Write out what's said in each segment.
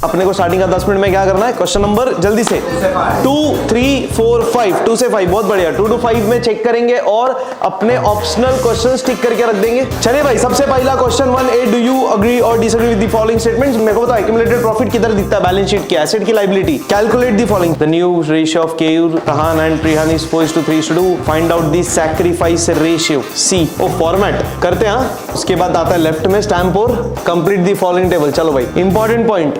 अपने को स्टार्टिंग का 10 मिनट में क्या करना है, क्वेश्चन नंबर जल्दी से 2, 3, 4, 5, 2 से 5, बहुत बढ़िया। 2 to 5 में चेक करेंगे और अपने ऑप्शनल क्वेश्चन टिक करके रख देंगे। चलिए भाई, सबसे पहला question 1A, do you agree और disagree with the following statements. मेरे को बताओ एक्यूमुलेटेड प्रॉफिट किधर दिखता है, बैलेंस शीट की, एसेट की, liability. Calculate the following, the new ratio of Keyur, Tahan and Prihan is 4:3 find out the sacrifice ratio. सी ओ फॉर्मेट करते हैं। उसके बाद आता है लेफ्ट में स्टैम्प और कंप्लीट द फॉलोइंग टेबल। चलो भाई, important point,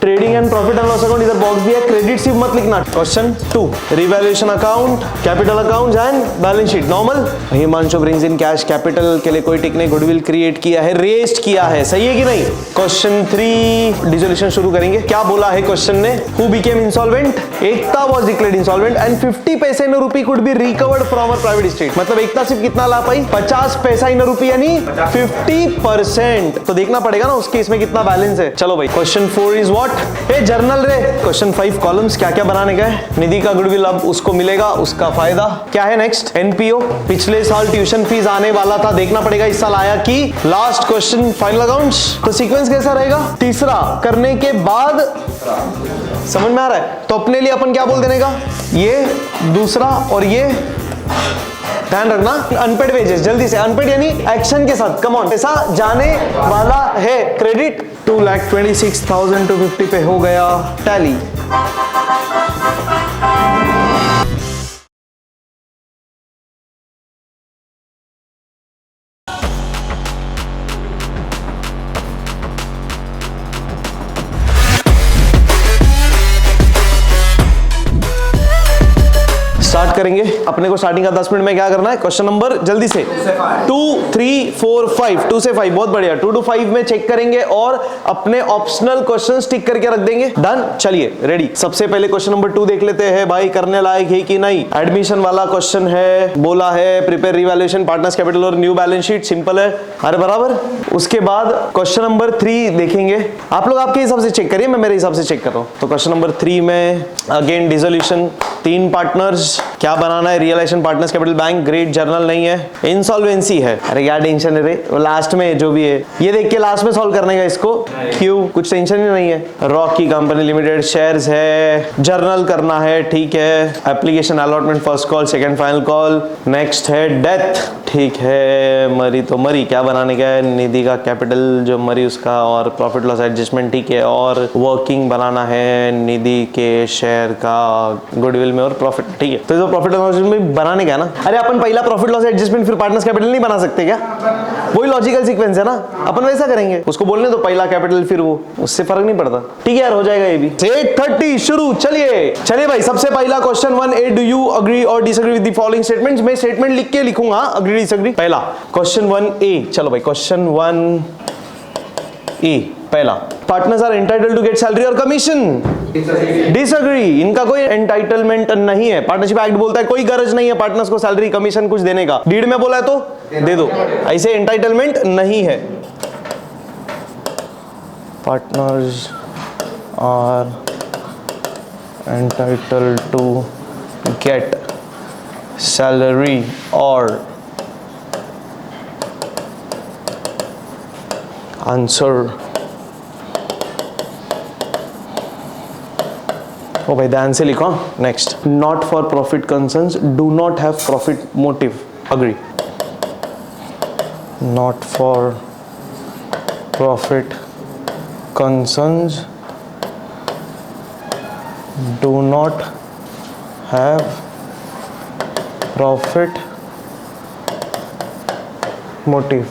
trading and profit and loss account इधर बॉक्स दिया, क्रेडिट सिर्फ मत लिखना। Question 2, revaluation account, capital account and balance sheet normal. Himanshu brings in cash, capital के लिए कोई टिक नहीं, गुडविल क्रिएट किया है, रेस्ट किया है, सही है कि नहीं। क्वेश्चन 3, डिसोल्यूशन शुरू करेंगे। क्या बोला है क्वेश्चन ने, who became insolvent, Ekta was declared insolvent and 50 पैसे in rupee could be recovered from a private estate. मतलब एकता सिर्फ कितना ला पाई, 50 पैसा इन रुपी यानी 50%। तो देखना पड़ेगा ना उस केस में कितना बैलेंस है। चलो भाई, question 4 is what, A journal रे। क्वेश्चन 5, कॉलम्स क्या क्या बनाने गए, निधि का गुडविल अब उसको मिलेगा, उसका फायदा क्या है। नेक्स्ट, एनपीओ, पिछले साल ट्यूशन फीस आने वाला था, देखना पड़ेगा इस साल आया कि। Last question, final accounts. तो सीक्वेंस कैसा रहेगा, तीसरा करने के बाद, समझ में आ रहा है। तो अपने लिए अपन क्या बोल देने का, ये दूसरा और ये ध्यान रखना। अनपेड वेजेस, जल्दी से, अनपेड यानी एक्शन के साथ, कम ऑन, पैसा जाने वाला है। क्रेडिट 2,26,250 पे हो गया टैली। स्टार्ट करेंगे। अपने को स्टार्टिंग का 10 मिनट में क्या करना है, क्वेश्चन नंबर जल्दी से 2, 3, 4, 5, 2 से 5, बहुत बढ़िया। 2 to 5 में चेक करेंगे और अपने ऑप्शनल क्वेश्चन टिक करके रख देंगे। डन, चलिए रेडी। सबसे पहले क्वेश्चन नंबर 2 देख लेते हैं भाई, करने लायक है कि नहीं। एडमिशन वाला क्वेश्चन है, बोला है प्रिपेयर रिवैल्यूएशन, पार्टनर्स कैपिटल और न्यू बैलेंस शीट, सिंपल है, अरे बराबर। उसके बाद क्वेश्चन नंबर 3 देखेंगे। आप लोग आपके हिसाब से चेक करिए, मैं मेरे हिसाब से चेक कर रहा हूं। तो क्वेश्चन नंबर 3 में अगेन डिसोल्यूशन, 3 पार्टनर्स, क्या बनाना है, realisation, partners capital bank, great journal नहीं है, इंसॉल्वेंसी है, अरे क्या टेंशन है रे, लास्ट में जो भी है ये देख के लास्ट में सॉल्व करने का इसको, क्यों, कुछ टेंशन ही नहीं है। रॉक की कंपनी लिमिटेड शेयर्स है, जर्नल करना है, ठीक है। Application allotment, first call, second final call. Next है डेथ, ठीक है, मरी तो मरी, क्या बनाने का है, निधि का कैपिटल जो मरी उसका, और प्रॉफिट लॉस एडजस्टमेंट, ठीक है, और वर्किंग बनाना है निधि के शेयर का गुडविल में और प्रॉफिट, ठीक है। तो प्रॉफिट लॉस एडजस्टमेंट बनाने का है ना। अरे अपन पहला प्रॉफिट लॉस एडजस्टमेंट फिर पार्टनर्स कैपिटल नहीं बना सकते क्या, वही लॉजिकल सीक्वेंस है ना, अपन वैसा करेंगे। उसको बोलने तो पहला कैपिटल फिर वो, उससे फर्क नहीं पड़ता, ठीक है यार, हो जाएगा ये भी। 8:30 शुरू। चलिए भाई, सबसे पहला question 1A, do you agree और disagree with the following statements. मैं स्टेटमेंट लिख के लिखूंगा, अग्री डिसएग्री। पहला क्वेश्चन 1A, चलो भाई, क्वेश्चन 1A पहला, partners are entitled to get salary और कमीशन। डिसएग्री, इनका कोई एंटाइटलमेंट नहीं है। पार्टनरशिप एक्ट बोलता है कोई गरज नहीं है पार्टनर्स को सैलरी कमीशन कुछ देने का, डीड में बोला है तो दे दो, ऐसे एंटाइटलमेंट नहीं है। Partners are entitled to get salary और आंसर, ओ भाई ध्यान से लिखो। Next, not for profit concerns, do not have profit motive, agree. Not for profit concerns, do not have profit motive,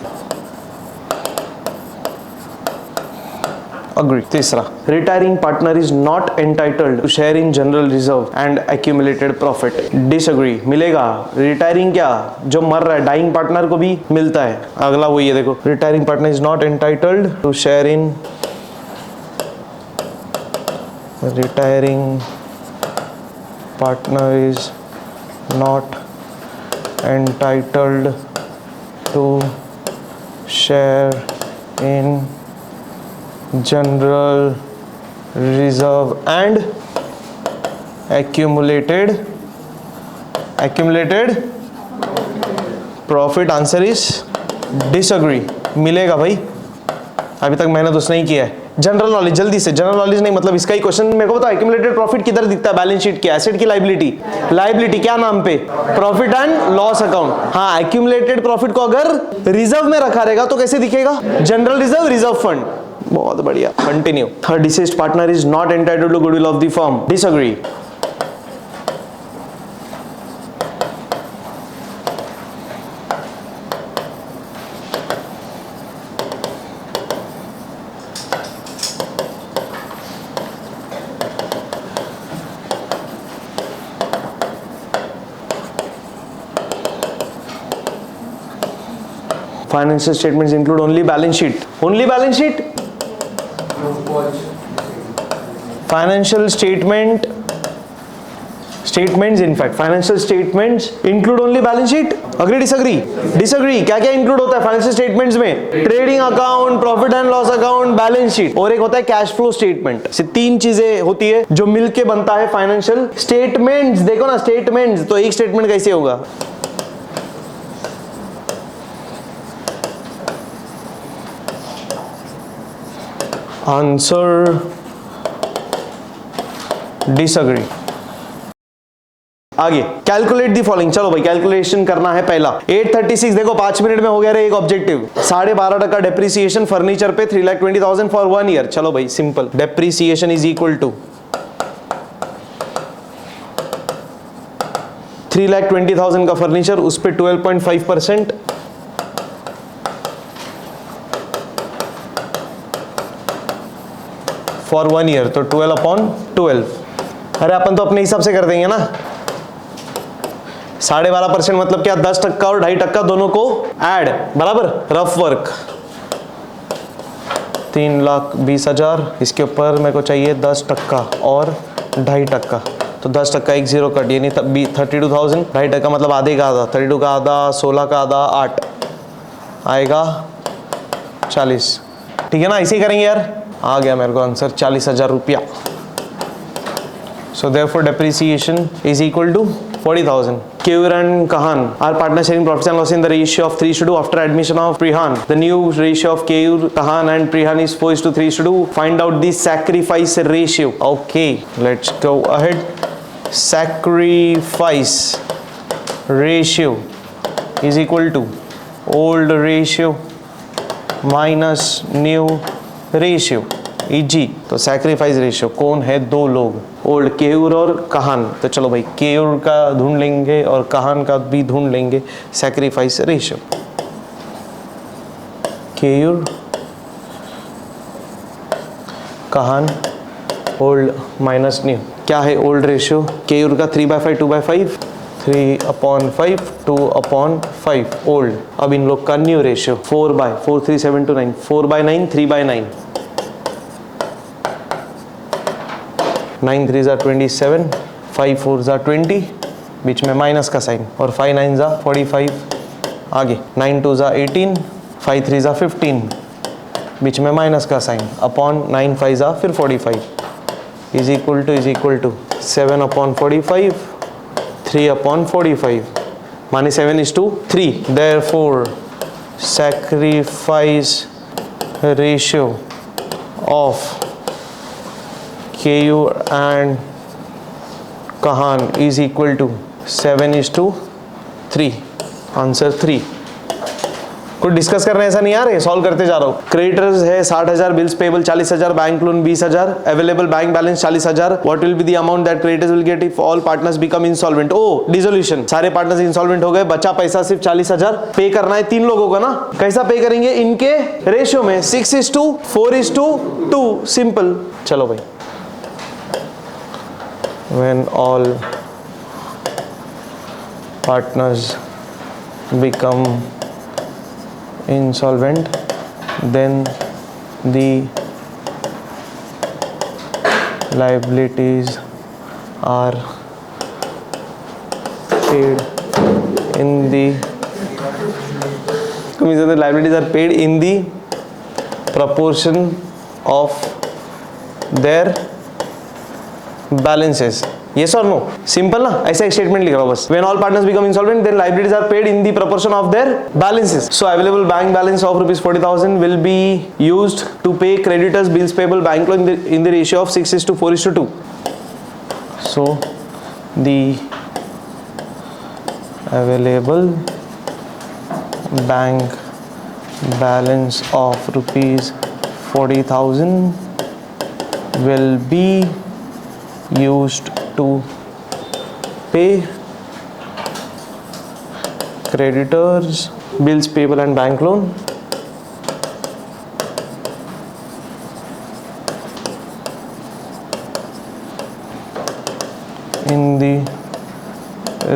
agree. तीसरा, retiring partner is not entitled to share in general reserve and accumulated profit, disagree. मिलेगा, retiring क्या, जो मर रहा है, dying partner को भी मिलता है। अगला वही है, देखो, retiring partner is not entitled to share in, retiring partner is not entitled to share in general reserve and accumulated profit, answer is disagree। मिलेगा भाई, अभी तक मेहनत उसने ही किया है। जनरल नॉलेज जल्दी से, जनरल नॉलेज नहीं मतलब इसका ही क्वेश्चन मेरे को बताओ, एक्यूमुलेटेड प्रॉफिट किधर दिखता है बैलेंस शीट की, एसेट की लायबिलिटी, लायबिलिटी क्या नाम पे, प्रॉफिट एंड लॉस अकाउंट। हाँ, एक्यूमुलेटेड प्रॉफिट को अगर रिजर्व में रखा रहेगा तो कैसे दिखेगा, जनरल रिजर्व, रिजर्व फंड। बहुत बढ़िया, continue. Third, deceased partner is not entitled to goodwill of the firm, disagree. Financial statements include only balance sheet. Only balance sheet? Financial statements in fact, financial statements include only balance sheet. Agree, disagree? Disagree. क्या क्या include होता है financial statements में? Trading account, profit and loss account, balance sheet, और एक होता है cash flow statement। से तीन चीजें होती है जो मिलके बनता है financial statements। देखो ना statements, तो एक statement कैसे होगा? Answer disagree. आगे, कैलकुलेट दी फॉलोइंग। चलो भाई कैलकुलेशन करना है पहला। 836 देखो 5 मिनट में हो गया रे एक ऑब्जेक्टिव। 12.5% डेप्रीसिएशन फर्नीचर पे 3,20,000 फॉर 1 ईयर। चलो भाई simple, depreciation is equal to 3,20,000 का फर्नीचर, उस पे 12.5% फॉर 1 ईयर, तो 12/12। अरे अपन तो अपने हिसाब से कर देंगे ना। 12.5% मतलब क्या, 10% और 2.5% दोनों को ऐड, बराबर, रफ वर्क। 3,20,000, इसके ऊपर मेरे को चाहिए 10% और 2.5%, तो 10% एक जीरो कट, यानी 32,000, 2.5% मतलब आधे का आधा, 32 का आधा, 16 का आधा, 8 आएगा 40। ठीक है ना, इसे करेंगे यार। आ गया मेरे को आंसर 40,000 रुपया। So therefore depreciation is equal to 40,000. Keyur and Kahan are partner sharing profits and loss in the ratio of 3:2 after admission of Prihan. The new ratio of Keyur, Kahan and Prihan is 4:3:2. Find out the sacrifice ratio. Okay, let's go ahead. Sacrifice ratio is equal to old ratio minus new ratio EG। तो sacrifice ratio कौन है, दो लोग, old Keyur और कहान। तो चलो भाई केयूर का ढूंढ लेंगे और कहान का भी ढूंढ लेंगे। Sacrifice ratio Keyur Kahan old minus new. क्या है ओल्ड रेशियो, केयूर का 3/5 2/5, 3/5 2/5 ओल्ड। अब इन लोग का न्यू रेशियो 4/4 3 7 2 9 4/9 3/9 9 3 27 5 4 20, बीच में माइनस का साइन, और 5 9 45। आगे 9 2 18 5 3 15, बीच में माइनस का साइन, अपॉन 9 5 फिर 45 इज इक्वल टू 7/45 3/45 माने 7:3। Therefore sacrifice ratio of Keyur and Kahan is equal to 7:3। Answer 3। कुछ डिस्कस करना ऐसा नहीं आ रहा है, सॉल्व करते जा रहा हूँ। क्रेडिटर्स है 60,000, bills payable 40,000, bank loan 20,000, available bank balance 40,000। What will be the amount that creditors will get if all partners become insolvent. On dissolution, सारे पार्टनर्स इंसॉल्वेंट हो गए, बचा पैसा सिर्फ 40,000। पे करना है 3 लोगों का ना, कैसा पे करेंगे, इनके रेशियो में 6:4:2। सिंपल। चलो भाई, when all partners become insolvent, then the liabilities are paid in the liabilities are paid in the proportion of their balances। Yes or no? Simple ना, ऐसा एक स्टेटमेंट लिख रहा हूँ बस. When all partners become insolvent, then liabilities are paid in the proportion of their balances. So available bank balance of rupees 40,000 will be used to pay creditors bills payable bank loan in the ratio of 6:4:2. So the available bank balance of rupees 40,000 will be used to pay creditors bills payable and bank loan in the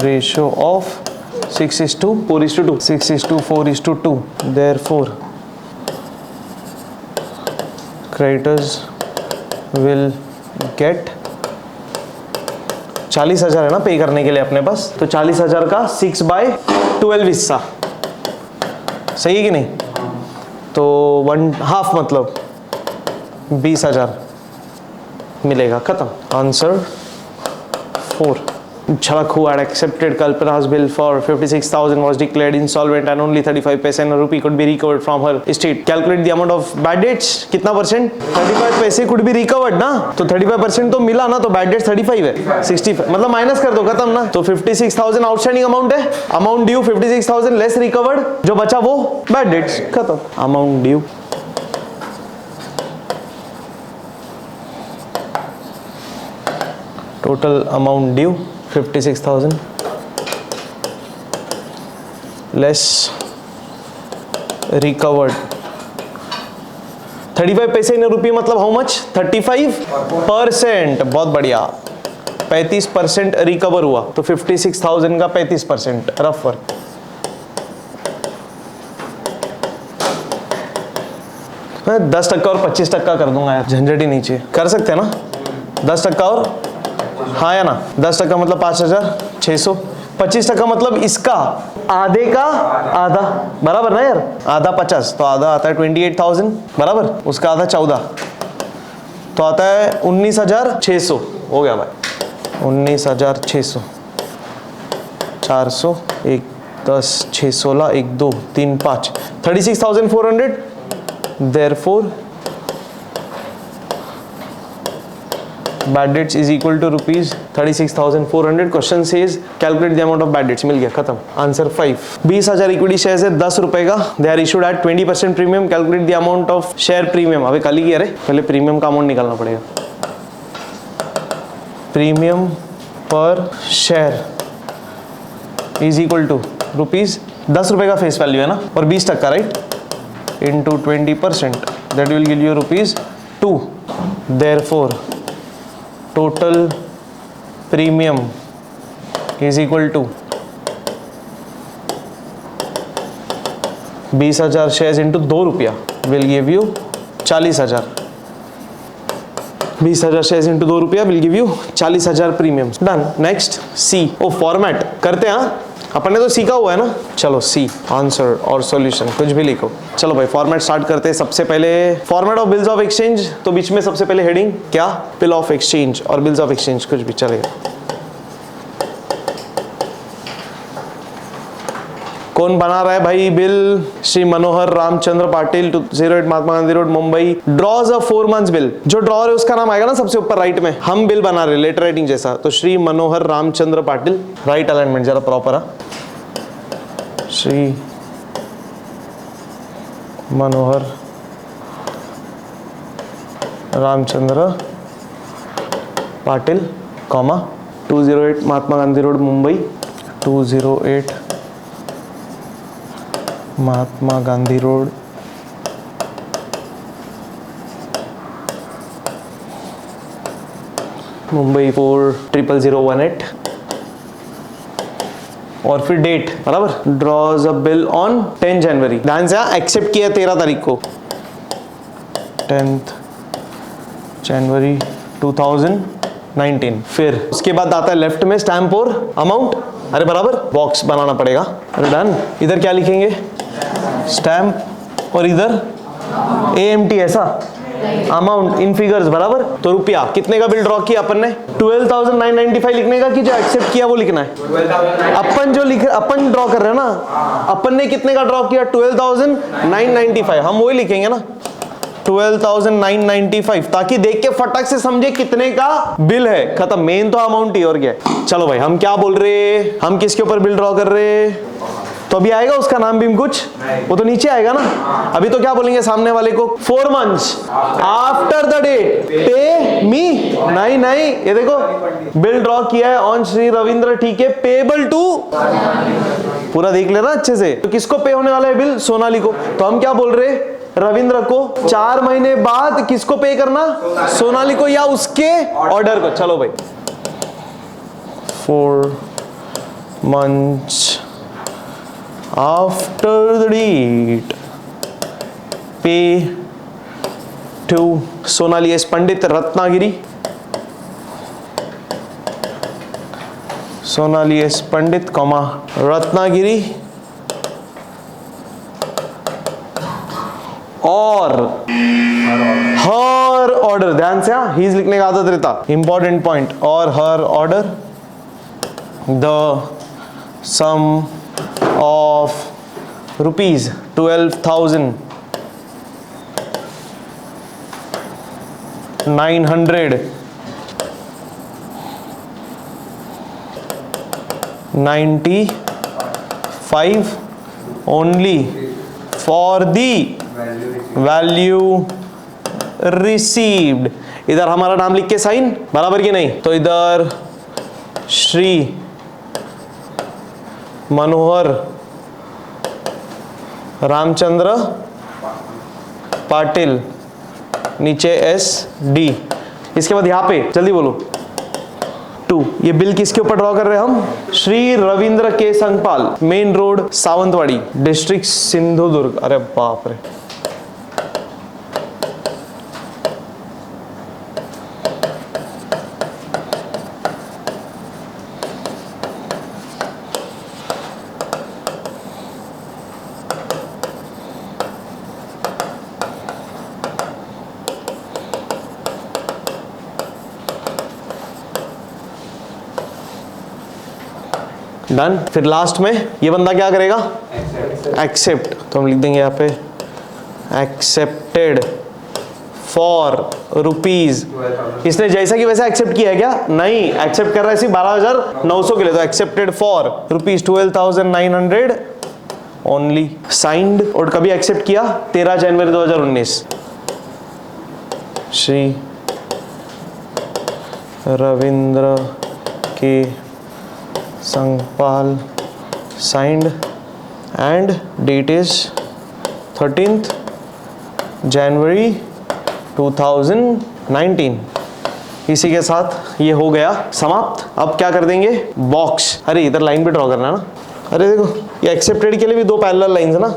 ratio of 6:4:2. 6:4:2. Therefore creditors will get 40,000 है ना पे करने के लिए अपने पास, तो 40,000 का 6/12 हिस्सा, सही है कि नहीं? तो 1/2 मतलब 20,000 मिलेगा. खत्म. Answer 4. Chalakhu had accepted Kalpana's bill for 56,000, was declared insolvent and only 35 paise and a rupee could be recovered from her estate. Calculate the amount of bad debts. कितना परसेंट? 35 पैसे could be recovered ना, तो 35% तो मिला ना, तो bad debts 35 है. 65 मतलब माइनस कर दो, खत्म ना. तो 56,000 आउटस्टैंडिंग अमाउंट है, अमाउंट ड्यू 56,000 लेस रिकवर्ड, जो बचा वो बैड डेट्स. खत्म. Amount due total amount due 56,000 less recovered 35 पैसे इन रुपये मतलब हाउ मच? 35%. बहुत बढ़िया. 35% रिकवर हुआ, तो 56,000 का 35% रफ वर्क. मैं 10% और 25% कर दूंगा यार, झंझट ही नीचे. कर सकते हैं ना 10% और, हाँ या ना? 10% मतलब 5,600. 25% मतलब इसका आधे का आधा, बराबर ना यार? आधा 50, तो आधा आता है 28,000, बराबर. उसका आधा 14, तो आता है 19,600. हो गया भाई. 19,600. 400, 1 10 6 16 1 2 3 5 36,400. Therefore bad debts is equal to rupees 36,400. Question says calculate the amount of bad debts. मिल गया, खत्म. आंसर 5. 20,000 इक्विटी शेयर्स है 10 रुपए का. They are issued at 20% premium. Calculate the amount of share premium. अभी कल ही किया रे, पहले प्रीमियम का अमाउंट निकालना पड़ेगा. प्रीमियम पर share is equal to rupees 10 रुपए का फेस वैल्यू है ना, और 20% right, into 20%, that will give you rupees 2. Therefore total premium is equal to 20,000 shares into 2 रुपया will give you 40,000. 20,000 shares into 2 रुपया will give you 40,000 premium. Done. Next C. ओ format करते हैं. हाँ अपन ने तो सीखा हुआ है ना. चलो सी. आंसर और सॉल्यूशन कुछ भी लिखो. चलो भाई फॉर्मेट स्टार्ट करते हैं. सबसे पहले format of bills of exchange, तो बीच में सबसे पहले हेडिंग क्या? बिल ऑफ एक्सचेंज और बिल्स ऑफ एक्सचेंज, कुछ भी चलेगा. कौन बना रहा है भाई bill? Shri Manohar Ramchandra Patil, 208 Mahatma Gandhi road Mumbai. Draws a 4 months bill. जो ड्रॉर है उसका नाम आएगा ना सबसे ऊपर राइट में. हम बिल बना रहे लेटर राइटिंग जैसा, तो श्री मनोहर रामचंद्र पाटिल. राइट अलाइनमेंट जरा प्रॉपर है. Shri Manohar Ramchandra Patil, comma 208 Mahatma Gandhi road Mumbai. 208 Mahatma Gandhi road Mumbai 400018. और फिर डेट बराबर. ड्रॉज अ बिल ऑन 10 जनवरी. ध्यान से एक्सेप्ट किया 13 तारीख को. 10 जनवरी 2019. फिर उसके बाद आता है लेफ्ट में स्टैम्प और अमाउंट. अरे बराबर बॉक्स बनाना पड़ेगा. अरे डन. इधर क्या लिखेंगे? स्टैम्प, और इधर AMT. ऐसा अमाउंट इन फिगर्स, बराबर। तो रुपया कितने का बिल ड्रॉ किया अपन ने, 12,995 लिखने का कि जो एक्सेप्ट किया वो लिखना है। अपन ड्रॉ कर रहे हैं ना, अपन ने कितने का ड्रॉ किया, 12,995, हम वही लिखेंगे ना 12,995, ताकि देख के फटक से समझे कितने का बिल है, खत्म। मेन तो अमाउंट ही और क्या है। चलो भाई, हम क्या बोल रहे, हम किसके ऊपर बिल ड्रॉ कर रहे, तो अभी आएगा उसका नाम भी कुछ, वो तो नीचे आएगा ना। अभी तो क्या बोलेंगे सामने वाले को, 4 months आफ्टर द डेट पे मी, नहीं, ये देखो बिल ड्रॉ किया है ऑन श्री रविंद्र, ठीक है, पेबल टू, पूरा देख लेना अच्छे से। तो किसको पे होने वाला है बिल, सोनाली को। तो हम क्या बोल रहे, रविंद्र को 4 महीने बाद किसको पे करना, सोनाली को या उसके ऑर्डर को। चलो भाई, 4 months after the date pay to Sonali S Pandit Ratnagiri, Sonali S Pandit comma Ratnagiri, और हर ऑर्डर, ध्यान से, हाँ हीज लिखने का आदत रहता, इंपॉर्टेंट पॉइंट, और हर order the sum of rupees 12,900 95 only for the value received। इधर हमारा नाम लिख के साइन, बराबर की नहीं, तो इधर श्री मनोहर रामचंद्र पाटिल, नीचे एस डी, इसके बाद यहां पे जल्दी बोलो 2। ये बिल किसके ऊपर ड्रॉ कर रहे हैं हम, Shri Ravindra K Sangpal, main road Sawantwadi, district Sindhudurg. अरे बाप रे, डन। फिर लास्ट में ये बंदा क्या करेगा, एक्सेप्ट, तो हम लिख देंगे यहाँ पे एक्सेप्टेड फॉर रुपीज, इसने जैसा कि वैसा एक्सेप्ट किया है क्या, नहीं, एक्सेप्ट कर रहा है सिर्फ 12,900 के लिए, तो accepted for rupees 12,900 only, signed, और कभी एक्सेप्ट किया 13 जनवरी 2019, Shri Ravindra K Sangpal, signed and date is 13th January 2019। इसी के साथ ये हो गया समाप्त। अब क्या कर देंगे, बॉक्स, अरे इधर लाइन भी ड्रॉ करना है ना, अरे देखो ये एक्सेप्टेड के लिए भी 2 पैरेलल लाइंस है ना,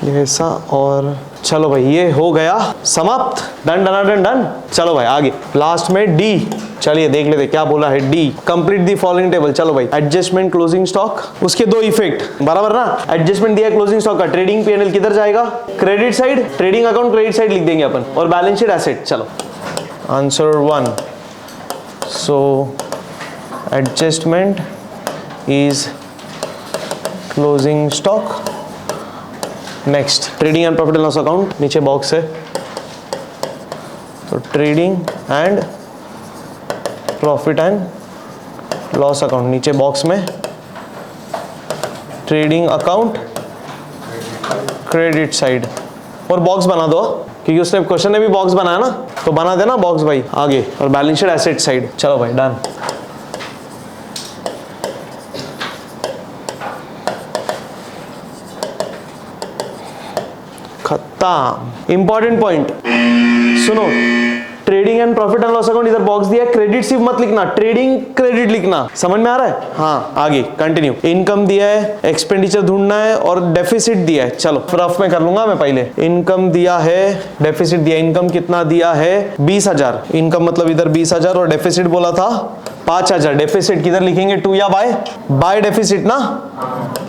ये ऐसा, और चलो भाई ये हो गया समाप्त, डन डन डन डन। चलो भाई आगे लास्ट में डी, चलिए देख लेते क्या बोला है D, complete the following table. चलो भाई, एडजस्टमेंट क्लोजिंग स्टॉक, उसके 2 इफेक्ट, बराबर ना, एडजस्टमेंट दिया क्लोजिंग स्टॉक का, ट्रेडिंग पीएनएल किधर जाएगा, credit side, trading account credit side लिख देंगे अपन, और बैलेंस शीट एसेट। चलो answer 1, so adjustment is closing stock. Next trading and profit and loss account, नीचे बॉक्स है, तो trading and profit and loss account, नीचे बॉक्स में ट्रेडिंग अकाउंट क्रेडिट साइड, और बॉक्स बना दो क्योंकि उसने क्वेश्चन ने भी बॉक्स बनाया ना, तो बना देना बॉक्स भाई आगे, और बैलेंस शीट एसेट साइड। चलो भाई डन। खत्म। इंपॉर्टेंट पॉइंट सुनो, trading and profit and loss account इधर बॉक्स दिया है, क्रेडिट सिर्फ मत लिखना, ट्रेडिंग क्रेडिट लिखना, समझ में आ रहा है, हाँ आगे कंटिन्यू। इनकम दिया है, एक्सपेंडिचर ढूंढना है, और डेफिसिट दिया है। चलो रफ में कर लूंगा मैं पहले, इनकम दिया है, डेफिसिट दिया, इनकम कितना दिया है 20,000, इनकम मतलब इधर 20,000, और डेफिसिट बोला था 5,000, डेफिसिट किधर लिखेंगे, टू या बाय डेफिसिट ना,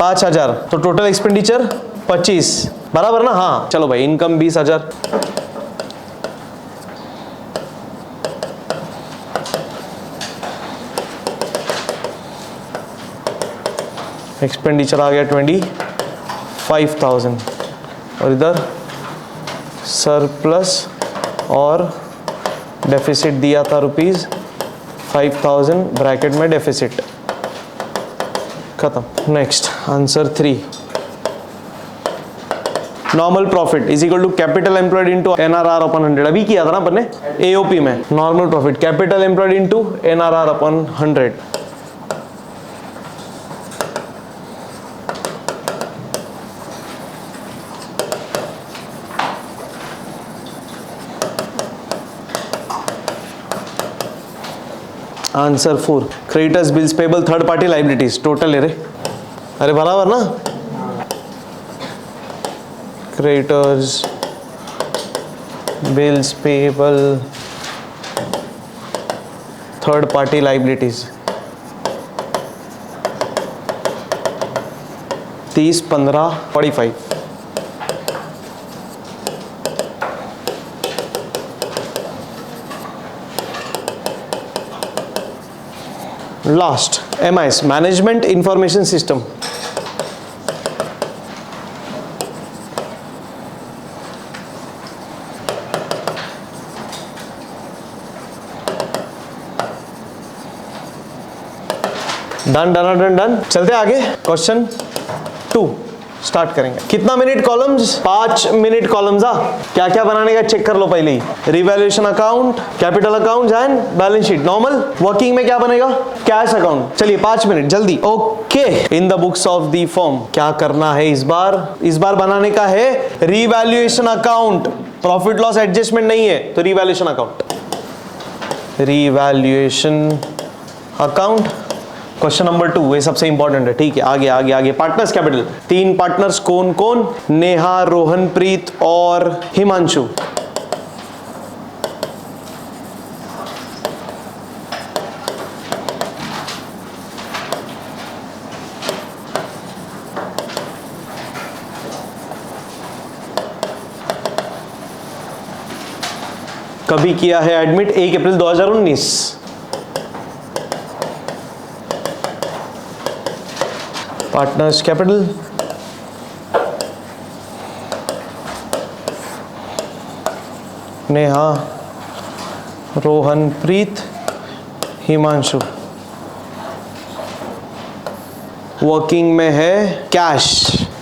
5,000, तो टोटल एक्सपेंडिचर 25, बराबर ना, हाँ। चलो भाई इनकम 20,000, एक्सपेंडिचर आ गया 25,000 और इधर सरप्लस और डेफिसिट दिया था ₹5,000 ब्रैकेट में डेफिसिट खत्म। Next answer 3 normal profit is equal to capital employed into NRR upon 100। अभी किया था ना अपन ने एओपी में। Normal profit capital employed into NRR upon 100। Answer 4 creditors bills payable third party liabilities total है रे। अरे बराबर ना, creditors bills payable third party liabilities 30, 15, 45। Last MIS management information system. Done done done done. चलते आगे question 2 start करेंगे। कितना minute columns? 5 minute columns. क्या क्या बनाने का चेक कर लो पहले ही। Revaluation account, capital account and balance sheet. Normal working में क्या बनेगा? Cash account. चलिए 5 मिनट जल्दी। Okay in the books of the firm क्या करना है इस बार बनाने का है revaluation account. Profit loss adjustment नहीं है तो revaluation account. Revaluation account question number 2 ये सबसे इंपॉर्टेंट है। ठीक है आगे आगे आगे। पार्टनर्स कैपिटल 3 पार्टनर्स कौन कौन? नेहा, रोहनप्रीत और हिमांशु। कभी किया है एडमिट? 1 अप्रैल 2019। Partners capital Neha, Rohanpreet, Himanshu. Working में है कैश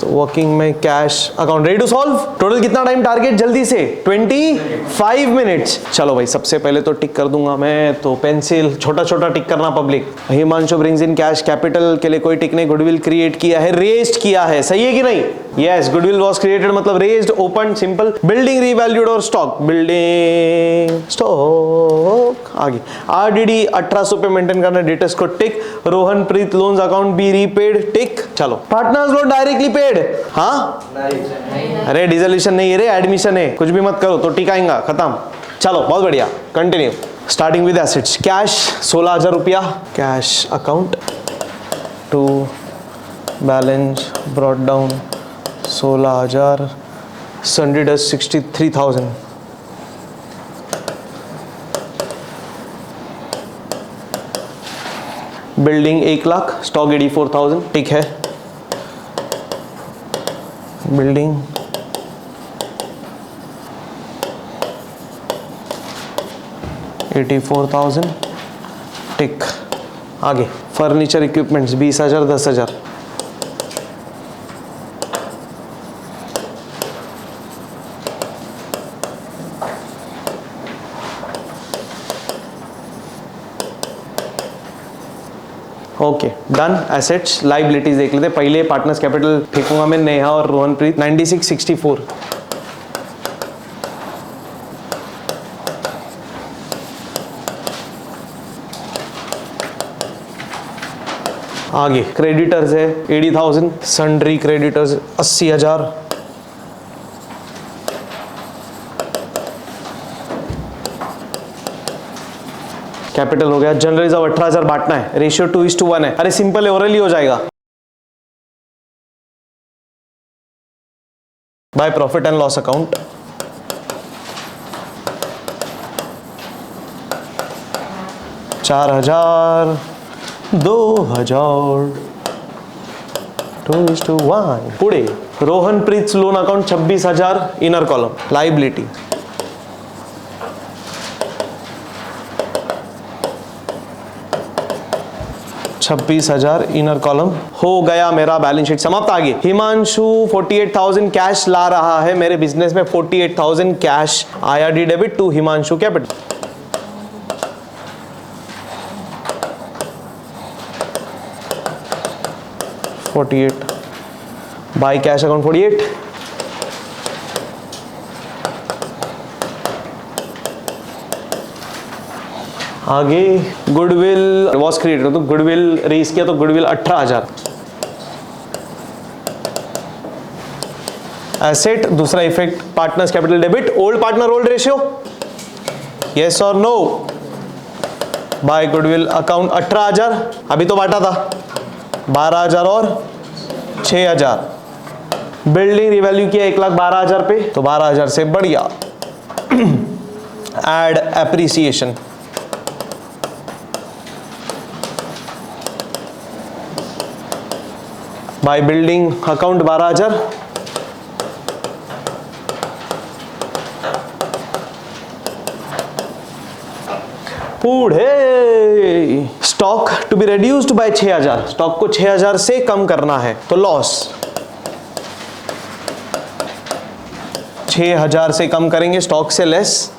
तो वर्किंग में cash account. Ready to solve. Total कितना टाइम टारगेट? जल्दी से 25 मिनट्स। चलो भाई सबसे पहले तो टिक कर दूंगा मैं तो पेंसिल छोटा छोटा टिक करना public. Himanshu brings in cash, capital के लिए कोई टिक नहीं। गुडविल क्रिएट किया है, रेज्ड किया है, सही है कि नहीं? यस गुडविल वाज क्रिएटेड मतलब raised, open, simple. Building revalued और स्टॉक, बिल्डिंग स्टॉक। आगे आरडीडी 1800 पे मेंटेन करना, डेटर्स को tick. Rohanpreet loans account be repaid, tick. चलो पार्टनर्स लोन डायरेक्टली पेड। हाँ अरे डिसोल्यूशन नहीं है रे, एडमिशन है, कुछ भी मत करो तो टिक आएगा, खत्म। चलो बहुत बढ़िया continue. Starting with assets. Cash 16,000 रुपया cash account to balance brought down 16,000। Sundry debtors 63,000। Building 1 lakh, stock 84,000, ठीक है। Building 84,000, tick. आगे furniture equipments 20,000, 10,000। Okay done. Assets liabilities देख लेते पहले। पार्टनर्स कैपिटल फेंकूंगा मैं नेहा और रोहनप्रीत 9664। आगे क्रेडिटर्स है 80,000, सन्ड्री क्रेडिटर्स 80,000। कैपिटल हो गया। जनरल रिजर्व 18,000 बांटना है, रेशियो 2:1 है। अरे सिंपल है, ओरली हो जाएगा। By profit and loss account 4,000, 2,000, 2:1. पुढे Rohan Preet loan account 26,000 inner column liability. 26,000 inner column हो गया. मेरा बैलेंस शीट समाप्त. आगे हिमांशु 48,000 कैश ला रहा है मेरे बिजनेस में. 48,000 cash IRD debit to Himanshu capital. By cash account 48. आगे गुडविल वॉज क्रिएटेड, तो गुडविल रेस किया तो गुडविल 18,000. एसेट दूसरा effect partners capital debit. Old partner old ratio yes और नो. By goodwill account 18,000. अभी तो बांटा था 12,000 और 6,000. बिल्डिंग रिवैल्यू किया 1,12,000 पे तो 12,000 से बढ़िया. Add appreciation by building account 12,000. पुढे stock to be reduced by 6,000. Stock को 6,000 से कम करना है तो लॉस 6,000 से कम करेंगे. स्टॉक से less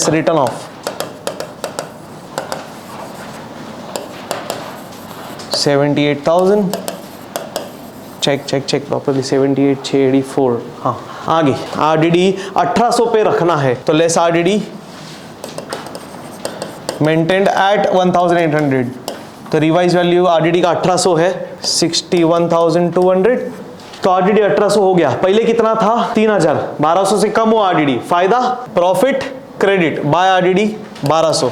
return of 78,000. Check properly 78,684. हाँ आगे RDD 1800 पे रखना है तो लेस RDD मेंटेन्ड एट 1,800. तो रिवाइज वैल्यू RDD का 1800 है 61,200. तो RDD 1800 हो गया. पहले कितना था 3,000. 1,200 से कम हुआ RDD. फायदा प्रॉफिट क्रेडिट बाय RDD 1,200.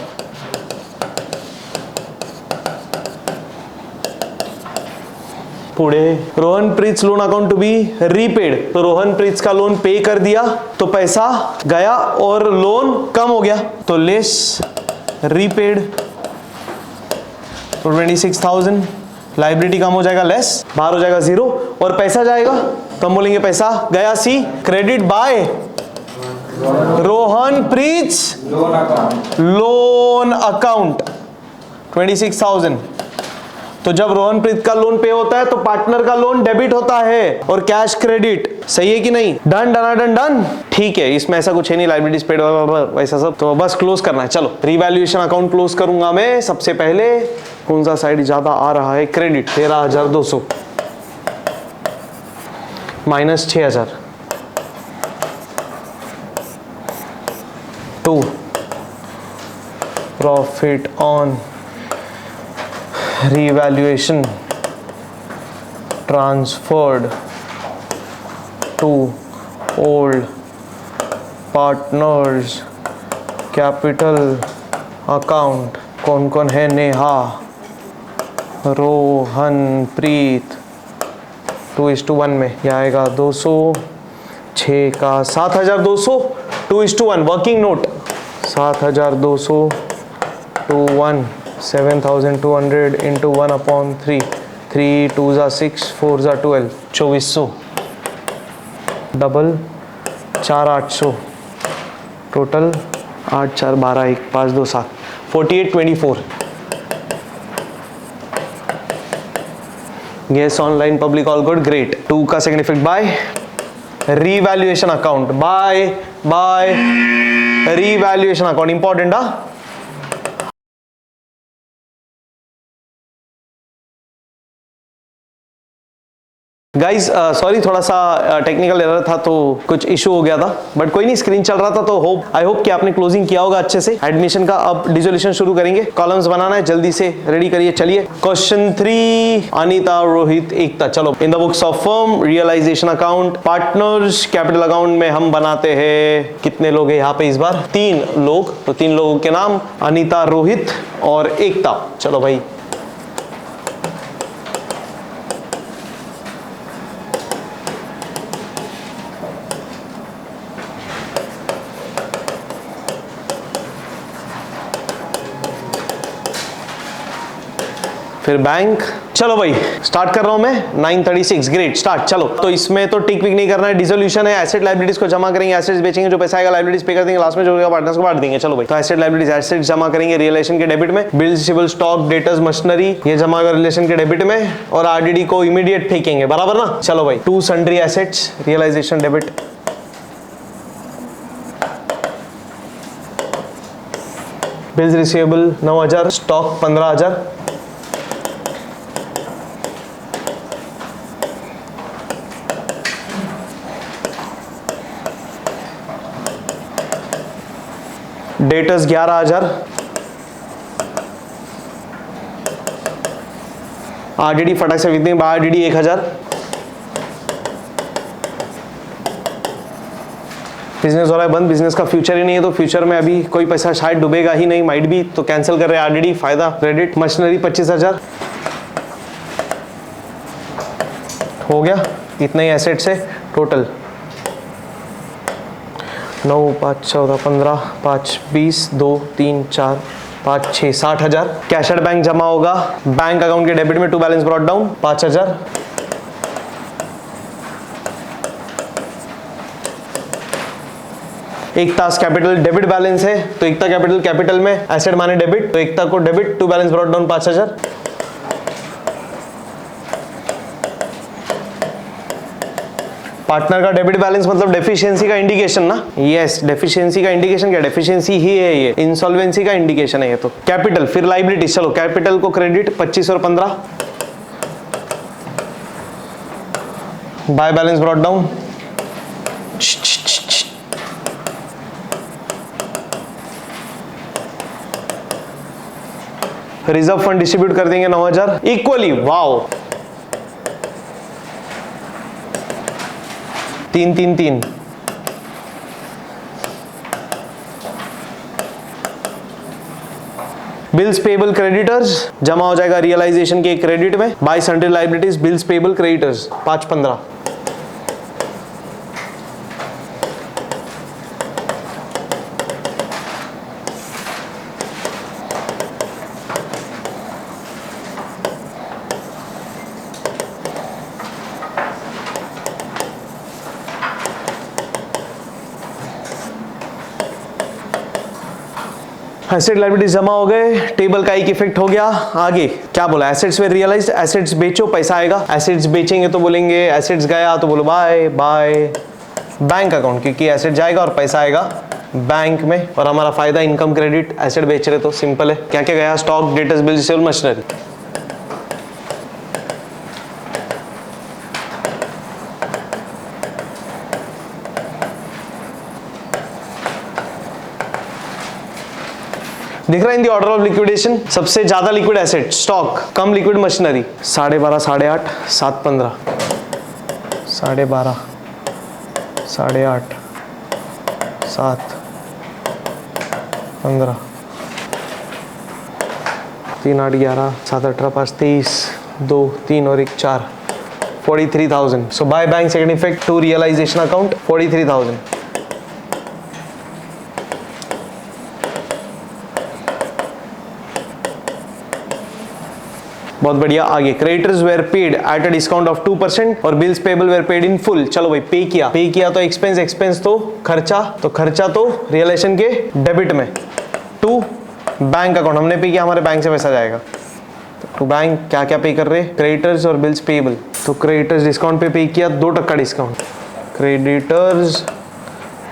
पुढे Rohan Preet loan account to be repaid. तो रोहन प्रीत का लोन पे कर दिया तो पैसा गया और लोन कम हो गया तो लेस रीपेड. तो 26,000. लाइबिलिटी कम हो जाएगा लेस, बाहर हो जाएगा 0 और पैसा जाएगा तो हम बोलेंगे पैसा गया C. Credit by Rohan Preet loan account 26,000. तो जब रोहन प्रीत का लोन पे होता है तो पार्टनर का लोन डेबिट होता है और कैश क्रेडिट. सही है कि नहीं? Done done. ठीक है, इसमें ऐसा कुछ है नहीं लाइबिलिटीज पेड वैसा सब. तो बस क्लोज करना है. चलो रिवैल्यूएशन अकाउंट क्लोज करूंगा मैं. सबसे पहले कौन सा साइड ज्यादा आ रहा है? Credit 13,200 minus 6,000 2 profit on revaluation transferred to old partners capital account. कौन कौन है? नेहा, रोहन, प्रीत. 2:1 में यह आएगा 200. 6 का 7,200 2:1 working note 7,200 to 1 7,200 into 1/3. 3 2s are 6 4s are 12 2400 double 4,800 total 8 4 12 1 5 2 7 4824. Yes, online public all good, great. 2 का second effect by revaluation account. By revaluation account important. Guys sorry थोड़ा सा टेक्निकल एरर था तो कुछ इशू हो गया था बट कोई नहीं. स्क्रीन चल रहा था तो आई होप कि आपने क्लोजिंग किया होगा अच्छे से. एडमिशन का अब डिसोल्यूशन शुरू करेंगे. कॉलम्स बनाना है, जल्दी से रेडी करिए. चलिए क्वेश्चन 3 अनीता, रोहित, एकता. चलो in the books of firm realisation account partners capital account में हम बनाते हैं. कितने लोग हैं यहाँ पे इस बार? 3 लोग. तो 3 लोगों के नाम अनीता, रोहित और एकता. चलो भाई फिर बैंक। चलो भाई स्टार्ट कर रहा हूं मैं 936। Great start. चलो तो इसमें तो टिक विक नहीं करना है, डिसोल्यूशन है। एसेट लाइबिलिटीज को जमा करेंगे, एसेट्स बेचेंगे, जो पैसा आएगा लाइबिलिटीज पे कर देंगे, लास्ट में जो होगा पार्टनर्स को बांट देंगे। चलो भाई तो एसेट लाइबिलिटीज एसेट्स जमा करेंगे रियलाइजेशन के डेबिट में, bills receivable stock debtors machinery ये जमा कर रिलेशन के डेबिट में, और आरडीडी को इमीडिएट फेंकेंगे, बराबर ना। चलो भाई to sundry assets realisation debit, bills receivable 9000, stock 15000, debtors 11000, RDD फटाक से कितनी, आरडीडी 1000, बिजनेस हो रहा है बंद, बिजनेस का फ्यूचर ही नहीं है, तो फ्यूचर में अभी कोई पैसा शायद डूबेगा ही नहीं, माइट भी, तो कैंसिल कर रहे हैं आरडीडी, फायदा क्रेडिट। मशीनरी 25000 हो गया, इतना ही एसेट से टोटल 9 5 14 15 5 20 2 3 4 5 6 60,000। कैश एट बैंक जमा होगा, बैंक अकाउंट के डेबिट में to balance brought down 5000। Ekta capital debit balance है, तो एकता कैपिटल में एसेट माने डेबिट, तो एकता को debit, to balance brought down 5000। Partner का डेबिट बैलेंस मतलब डेफिशिएंसी का इंडिकेशन ना। यस डेफिशिएंसी का इंडिकेशन क्या, डेफिशिएंसी ही है ये, इंसॉल्वेंसी का इंडिकेशन है ये। तो कैपिटल फिर लाइबिलिटी, चलो कैपिटल को क्रेडिट 25 और 15, by balance brought down, reserve fund distribute कर देंगे 9000 equally. Wow 3 3 3। Bills payable creditors जमा हो जाएगा रियलाइजेशन के क्रेडिट में, bye sundry liabilities bills payable creditors 5 15। Asset liabilities जमा हो गए, टेबल का एक इफेक्ट हो गया। आगे क्या बोला, एसेट्स वे रियलाइज्ड, एसेट्स बेचो पैसा आएगा, एसेट्स बेचेंगे तो बोलेंगे एसेट्स गया तो बोलो बाय बाय बैंक अकाउंट, क्योंकि एसेट जाएगा और पैसा आएगा बैंक में, और हमारा फायदा इनकम क्रेडिट, एसेट बेच रहे तो सिंपल है। क्या क्या गया, stock debtors bills receivable machinery. दिख रहा है इन दी ऑर्डर ऑफ लिक्विडेशन, सबसे ज्यादा लिक्विड एसेट स्टॉक, कम लिक्विड मशीनरी, 12.5 8.5 7 15, 12.5 8.5 7 15, 3 8 11 7 18 5 23 2 3 और 1 4, 43,000। So by bank second effect to realisation account 43,000। बहुत बढ़िया। आगे creditors were paid at a discount of 2% और bills payable were paid in full. चलो भाई पे किया तो एक्सपेंस तो खर्चा तो रियलाइजेशन के डेबिट में, टू बैंक अकाउंट हमने पे किया, हमारे बैंक से पैसा जाएगा। तो बैंक क्या क्या पे कर रहे, क्रेडिटर्स और बिल्स पेबल। तो क्रेडिटर्स डिस्काउंट पे किया 2% डिस्काउंट, क्रेडिटर्स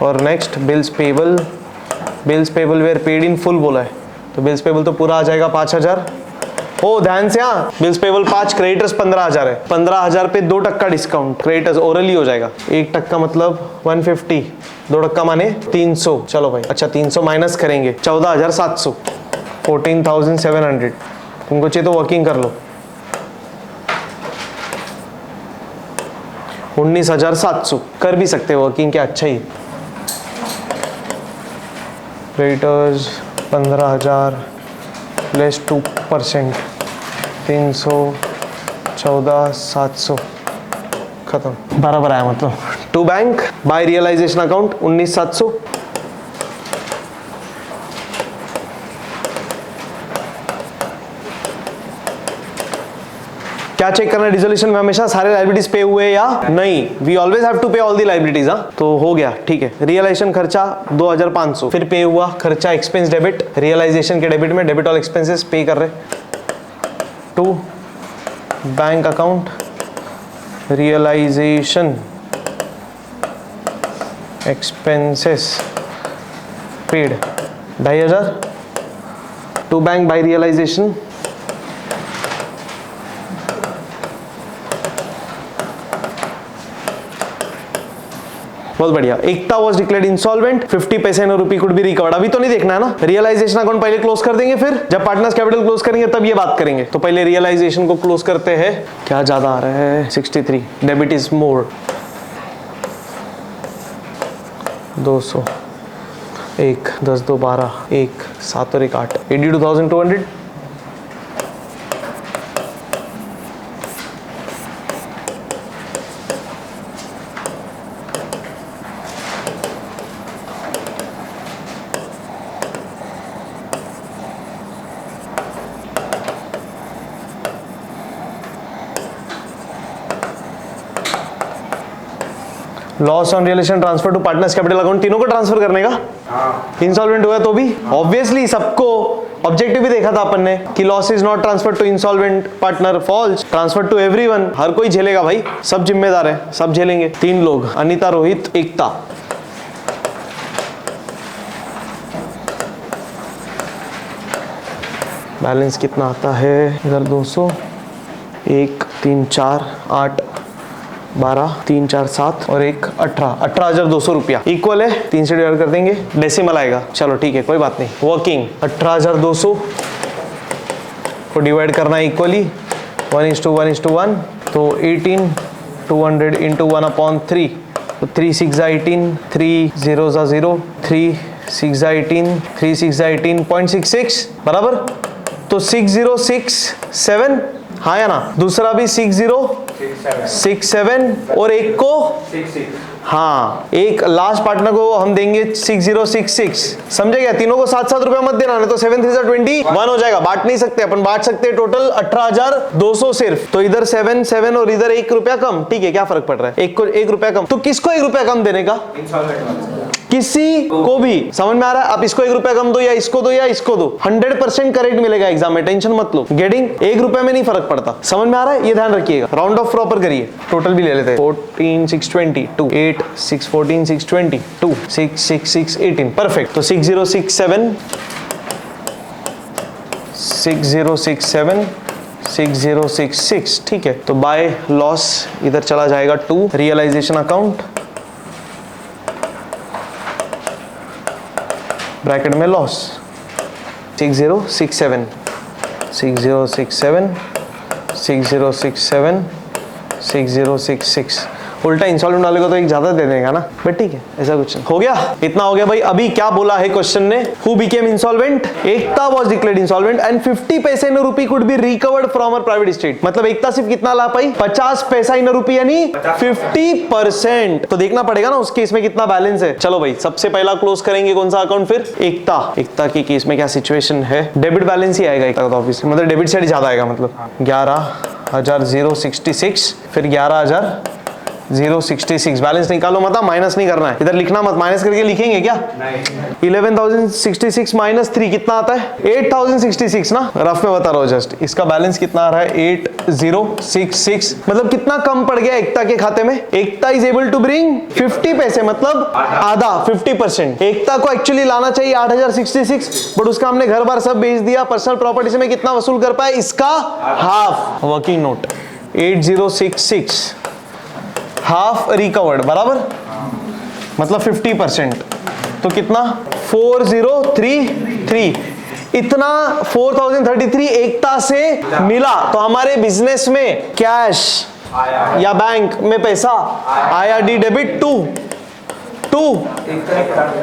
और next bills payable were paid in full बोला है, तो बिल्स पेबल तो पूरा आ जाएगा 5000। ओ ध्यान से, हाँ बिल्स पेबल 5, क्रेडिटर्स 15,000 है, 15,000 पे 2% डिस्काउंट, क्रेडिटर्स ओरली हो जाएगा, 1% मतलब 150, 2% माने 300। चलो भाई अच्छा 300 माइनस करेंगे 14,700, 14,700। तुमको चाहिए तो वर्किंग कर लो, 19,700 कर भी सकते हो वर्किंग, क्या अच्छा ही। क्रेडिटर्स 15,000 प्लस 2%, 300, 14,700 खत्म, बराबर आया मतलब। To bank by realisation account 19,700, क्या चेक करना है डिसोल्यूशन में? हमेशा सारे लायबिलिटीज पे हुए या नहीं। वी ऑलवेज हैव टू पे ऑल दी लायबिलिटीज। तो हो गया, ठीक है। रियलाइजेशन खर्चा 2500, फिर पे हुआ खर्चा एक्सपेंस डेबिट, रियलाइजेशन के डेबिट में डेबिट ऑल एक्सपेंसेस पे कर रहे। To bank account realisation expenses paid 2500 to bank by realisation. बहुत बढ़िया। एकता वॉज डिक्लेयर्ड इंसॉल्वेंट, 50 पैसे no rupee could be recovered. अभी तो नहीं देखना है ना, रियलाइजेशन अकाउंट पहले क्लोज कर देंगे, फिर जब पार्टनर्स कैपिटल क्लोज करेंगे तब ये बात करेंगे। तो पहले रियलाइजेशन को क्लोज करते हैं। क्या ज्यादा आ रहा है? 63, डेबिट इज मोर 200, 1 10 2 12, 1 7 और 1 8, 82,200। Loss on realisation transfer to partners capital account, तीनों को ट्रांसफर करने का। इंसॉल्वेंट हुआ तो भी ऑब्वियसली सबको ऑब्जेक्टिव भी देखा था अपन ने कि loss is not transfer to insolvent partner, false, transfer to everyone. हर कोई झेलेगा भाई, सब जिम्मेदार है, सब झेलेंगे। 3 लोग, अनीता, रोहित, एकता। बैलेंस कितना आता है इधर? 200, 1 3 4 8 12 3 4 7 और 1 18, 18,200 रुपया इक्वल है। 3 से डिवाइड कर देंगे, डेसिमल आएगा। चलो ठीक है, कोई बात नहीं। वर्किंग 18,200 को डिवाइड करना है इक्वली 1:1:1, तो 18,200 इंटू 1/3, तो 3 6 18, 3 0 0, 3 6 18, 3 6 18.66 बराबर। तो 6067, हाँ या ना? दूसरा भी 6067 और एक को 66। हाँ, एक लास्ट पार्टनर को हम देंगे 6066। समझे क्या? तीनों को 7-7 रुपया मत देना, नहीं तो 7 3 21 हो जाएगा। बांट नहीं सकते अपन, बांट सकते हैं टोटल 18,200 सिर्फ। तो इधर 7 7 और इधर 1 रुपया कम। ठीक है, क्या फर्क पड़ रहा है? एक को 1 रुपया कम। तो किसको 1 रुपया कम देने का? किसी को भी। समझ में आ रहा है? आप इसको 1 रुपया कम दो या इसको दो या इसको दो, 100% करेक्ट मिलेगा एग्जाम में, टेंशन मत लो। गेटिंग? 1 रुपया में नहीं फर्क पड़ता। समझ में आ रहा है? ये ध्यान रखिएगा। राउंड ऑफ प्रॉपर करिए। टोटल भी ले लेते हैं। 14,620 2 8 6 14 620 2 6 6 6 18, परफेक्ट। तो 6067 6067 6066, ठीक है। तो बाय लॉस इधर चला जाएगा टू रियलाइजेशन अकाउंट, ब्रैकेट में लॉस 6067 6067 6067 6066। उल्टा इंस्टॉलमेंट वाले को तो एक ज्यादा दे देगा ना, बट ठीक है, ऐसा कुछ नहीं। हो गया, इतना हो गया भाई। अभी क्या बोला है क्वेश्चन ने? Who became insolvent? Ekta was declared insolvent and 50 पैसे in rupee could be recovered from her private estate. मतलब एकता सिर्फ कितना ला पाई? 50 पैसा इन रुपी, यानी 50%। तो देखना पड़ेगा ना उस केस में कितना बैलेंस है। चलो भाई, सबसे पहला क्लोज करेंगे कौन सा अकाउंट? फिर एकता के केस में क्या सिचुएशन है? डेबिट बैलेंस ही आएगा एकता का, ऑब्वियसली मतलब डेबिट साइड ज्यादा आएगा। मतलब 11,066, फिर 11,066 बैलेंस निकालो, मतलब माइनस नहीं करना है। इधर लिखना मत, माइनस करके लिखेंगे क्या? नहीं। 11,066 माइनस 3 कितना आता है? 8,066 ना, रफ में बता रहा हूँ जस्ट। इसका बैलेंस कितना आ रहा है? 8,066। मतलब कितना कम पड़ गया एकता के खाते में? एकता इज एबल टू ब्रिंग 50 पैसे, मतलब आधा, 50%। एकता को एक्चुअली लाना चाहिए 8,066, बट उसका हमने घर बार सब बेच दिया। पर्सनल प्रॉपर्टी से में कितना वसूल कर पाए? इसका half. Working note 8,066 half recovered, बराबर, मतलब 50%। तो कितना? 4,033। इतना 4,033 एकता से मिला। तो हमारे बिजनेस में कैश या बैंक में पैसा आया। D debit to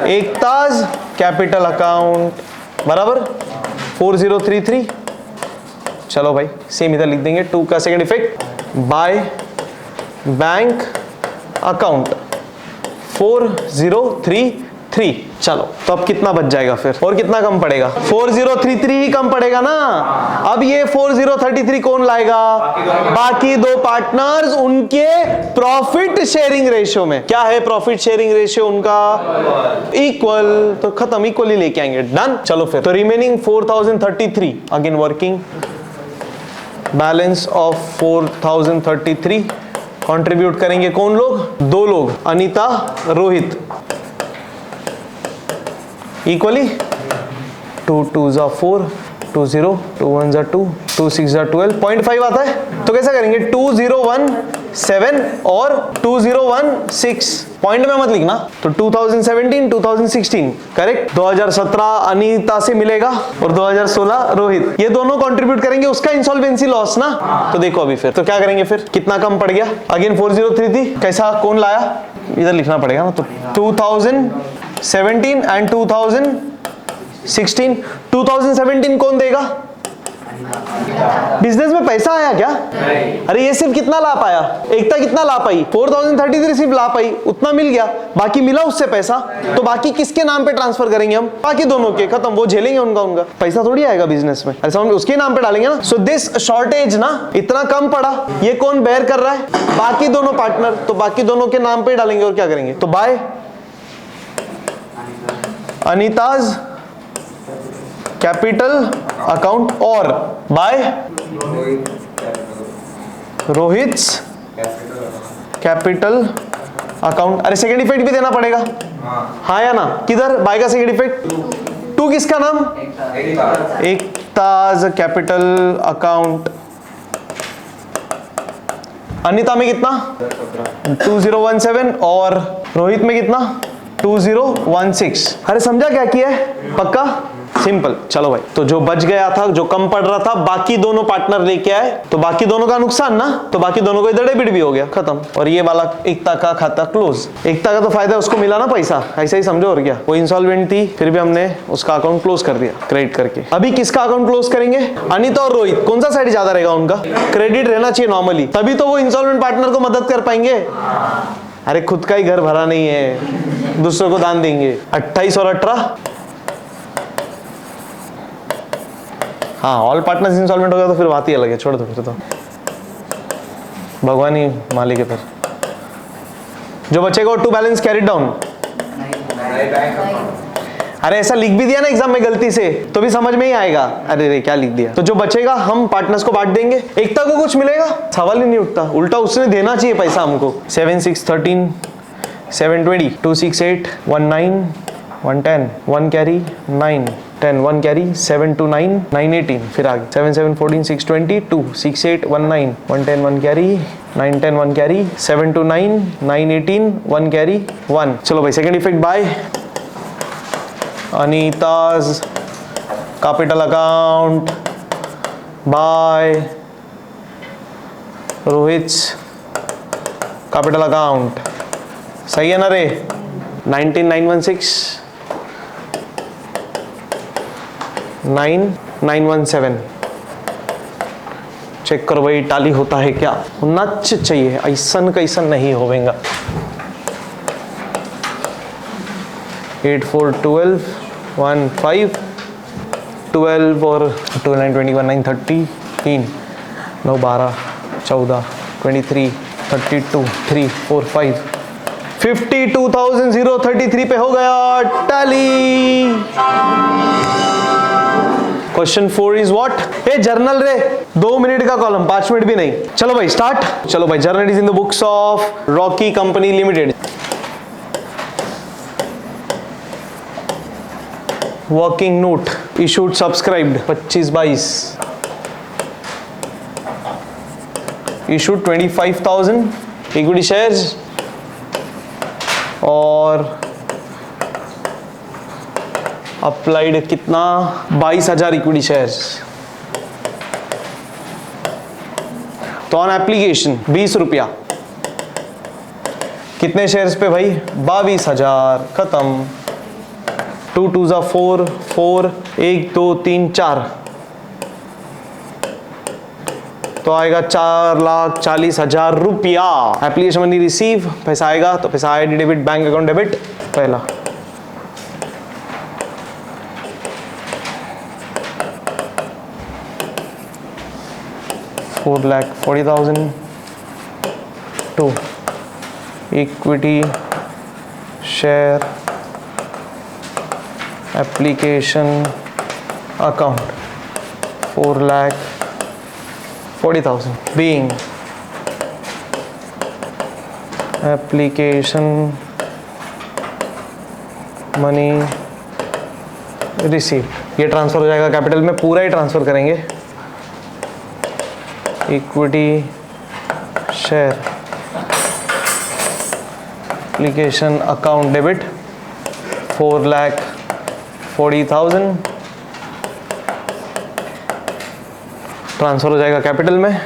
Ekta's capital account, बराबर 4,033। चलो भाई, सेम इधर लिख देंगे। 2 का second effect by bank account 4,033 4033। चलो तो अब कितना बच जाएगा फिर, और कितना कम पड़ेगा? 4033 ही कम पड़ेगा ना। अब ये 4033 कौन लाएगा? बाकी दो पार्टनर्स उनके प्रॉफिट शेयरिंग रेशियो में। क्या है प्रॉफिट शेयरिंग रेशियो उनका? इक्वल। तो खत्म, इक्वली लेके आएंगे। डन। चलो फिर तो remaining 4033 again working balance of 4033 contribute करेंगे कौन लोग? दो लोग, Anita Rohit, equally 2 2s are 4, 2 0, 2 1s are 2, 2 6 are 12, 0.5 आता है। तो कैसा करेंगे? 2017 और 2016 पॉइंट में मत लिखना। तो 2017 2016 करेक्ट। 2017 अनीता से मिलेगा और 2016 रोहित, ये दोनों कंट्रीब्यूट करेंगे उसका इंसॉल्वेंसी लॉस ना। तो देखो अभी फिर तो क्या करेंगे, फिर कितना कम पड़ गया? अगेन 4033 कैसा कौन लाया? इधर लिखना पड़ेगा ना। तो 2017 एंड 2016। 2017 कौन देगा? बिजनेस में पैसा आया क्या? अरे ये सिर्फ कितना ला पाया? एकता कितना ला पाई? 4033 सिर्फ ला पाई, उतना मिल गया, बाकी मिला उससे पैसा। तो बाकी किसके नाम पे ट्रांसफर करेंगे हम? बाकी दोनों के, खत्म। वो झेलेंगे उनका पैसा थोड़ी आएगा बिजनेस में, ऐसा हम उसके नाम पे डालेंगे ना। सो दिस शॉर्टेज ना इतना कम पड़ा, ये कौन बेयर कर रहा है? बाकी दोनों पार्टनर। तो बाकी दोनों के नाम पे डालेंगे और क्या करेंगे? तो बाय अनीताज कैपिटल अकाउंट और बाय रोहित्स कैपिटल अकाउंट। अरे सेकेंड इफेक्ट भी देना पड़ेगा, हाँ या ना? किधर बाय का सेकेंड इफेक्ट? 2 किसका नाम? Ekta's capital account. अनीता में कितना? 2017 और रोहित में कितना? 2016। अरे समझा क्या किया है? पक्का सिंपल। चलो भाई, तो जो बच गया था, जो कम पड़ रहा था, बाकी दोनों पार्टनर लेके आए, तो बाकी दोनों का नुकसान ना, तो बाकी दोनों को इधर डेबिट भी हो गया, खत्म। और ये वाला एकता का खाता क्लोज। एकता का तो फायदा उसको मिला ना पैसा, ऐसा ही समझो। और क्या, वो इंसॉल्वेंट थी, फिर भी हमने उसका अकाउंट क्लोज कर दिया क्रेडिट करके। अभी किसका अकाउंट क्लोज करेंगे? अनीता और रोहित। कौन सा साइड ज्यादा रहेगा उनका? क्रेडिट रहना चाहिए नॉर्मली, तभी तो वो इंसॉल्वेंट पार्टनर को मदद कर पाएंगे। अरे खुद का ही घर भरा नहीं है, दूसरों को दान देंगे। 28 और 18, हाँ ऑल पार्टनर्स इंस्टॉलमेंट हो गया तो फिर बात ही अलग है, छोड़ दो फिर तो, भगवान ही मालिक है। फिर जो बचेगा टू बैलेंस कैरी डाउन। अरे ऐसा लिख भी दिया ना एग्जाम में गलती से तो भी समझ में ही आएगा। अरे रे क्या लिख दिया। तो जो बचेगा हम पार्टनर्स को बांट देंगे। एकता को कुछ मिलेगा? सवाल ही नहीं उठता, उल्टा उसने देना चाहिए पैसा हमको। 7 6 13 7 20 2 6 8 1 9 1 10 1 कैरी 9 10 1 कैरी 7 2 9 9 18, फिर आगे 7 7 14 6 20 2 6 8 1 9 1 10 1 कैरी 9 10 1 कैरी 7 2 9 9 18 1 कैरी 1। चलो भाई second effect by Anita's capital account by Rohit's capital account. सही है ना रे? 19916 9917 चेक करो भाई, टाली होता है क्या? होना चाहिए, ऐसन कैसन नहीं होवेगा। 8 4 12 1 5 12 और 2 9 21 9 30 3 9 12 14 23 32 3 4 5 52,033 पे हो गया tally. Question 4 is what? A journal रे, 2 मिनट का कॉलम, 5 मिनट भी नहीं। चलो भाई स्टार्ट। चलो भाई, journal is in the books of Rocky company limited. Working note issued subscribed 25/22, issued 25,000 equity shares और अप्लाइड कितना? 22,000 इक्विटी शेयर्स। तो ऑन एप्लीकेशन 20 रुपया। कितने शेयर्स पे भाई? 22,000। खत्म। 2 2 4 4 1 2 3 4, तो आएगा 4,40,000 रुपया। एप्लीकेशन मनी रिसीव, पैसा आएगा तो पैसा ID debit bank account debit. पहला 4,40,000 to equity share application account 4,40,000 being application money receive. ये ट्रांसफर हो जाएगा कैपिटल में, पूरा ही ट्रांसफर करेंगे। Equity share application account debit 4,40,000 transfer हो जाएगा कैपिटल में।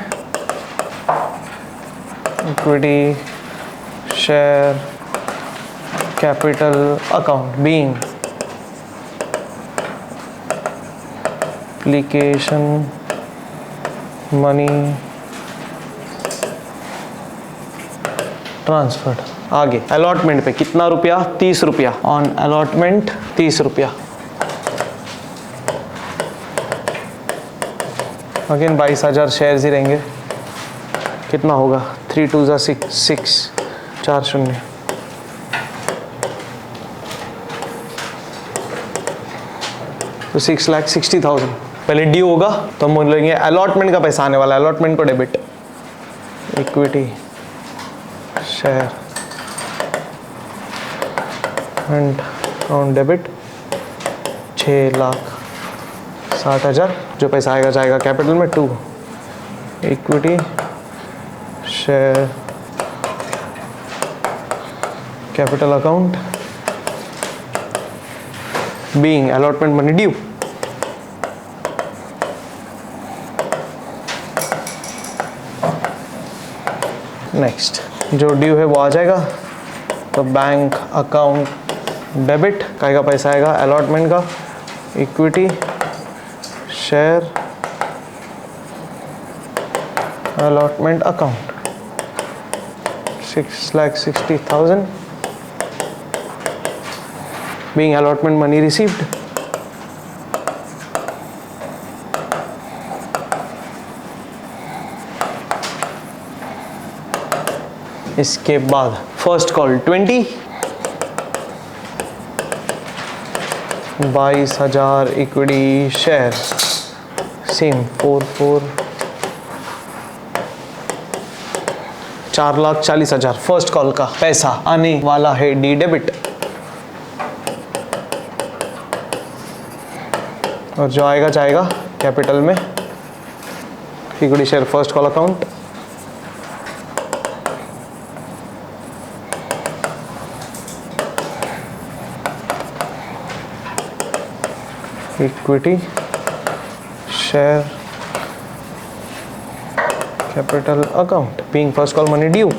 Equity share capital account being application money transferred. आगे अलॉटमेंट पे कितना रुपया? 30 रुपया। ऑन अलॉटमेंट 30 रुपया। अगेन 22,000 शेयर्स ही रहेंगे। कितना होगा? 3 2 ज़ा 6 4 0 तो 6,60,000। पहले ड्यू होगा तो हम बोलेंगे अलॉटमेंट का पैसा आने वाला है, अलॉटमेंट को debit. Equity share and account debit 6,60,000। जो पैसा आएगा जाएगा कैपिटल में। 2 equity share capital account being allotment money due. Next जो ड्यू है वो आ जाएगा तो बैंक अकाउंट डेबिट का पैसा आएगा अलॉटमेंट का। Equity share allotment account 6,60,000 being allotment money received। इसके बाद first call 20 22,000 equity share same 4,40,000 first call का पैसा आने वाला है डी डेबिट। और जो आएगा जाएगा कैपिटल में। Equity share first call account equity share capital account being first call money due.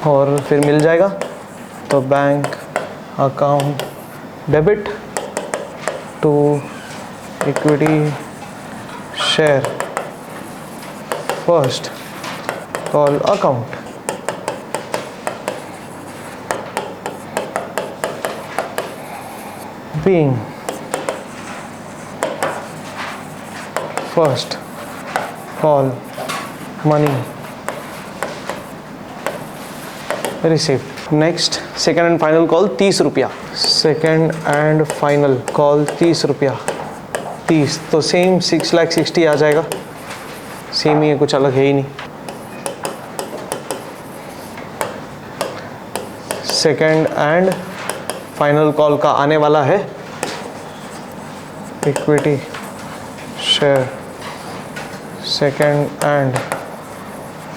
और फिर मिल जाएगा तो bank account debit to equity share first call account being first call money received। Next second and final call 30 रुपया। Second and final call 30 रुपया 30 तो same 6,60,000 आ जाएगा। Same ही है, कुछ अलग है ही नहीं। सेकेंड एंड फाइनल कॉल का आने वाला है equity share second and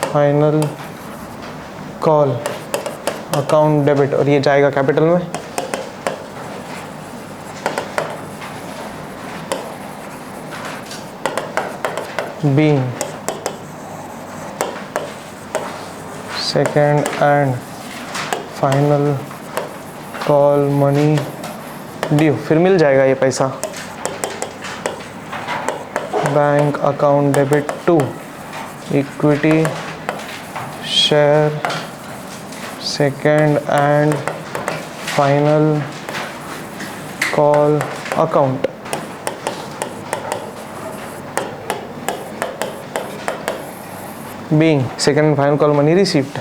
final call account debit और ये जाएगा कैपिटल में। Being second and final call money due. फिर मिल जाएगा ये पैसा bank account debit to equity share second and final call account. being second and final call money received।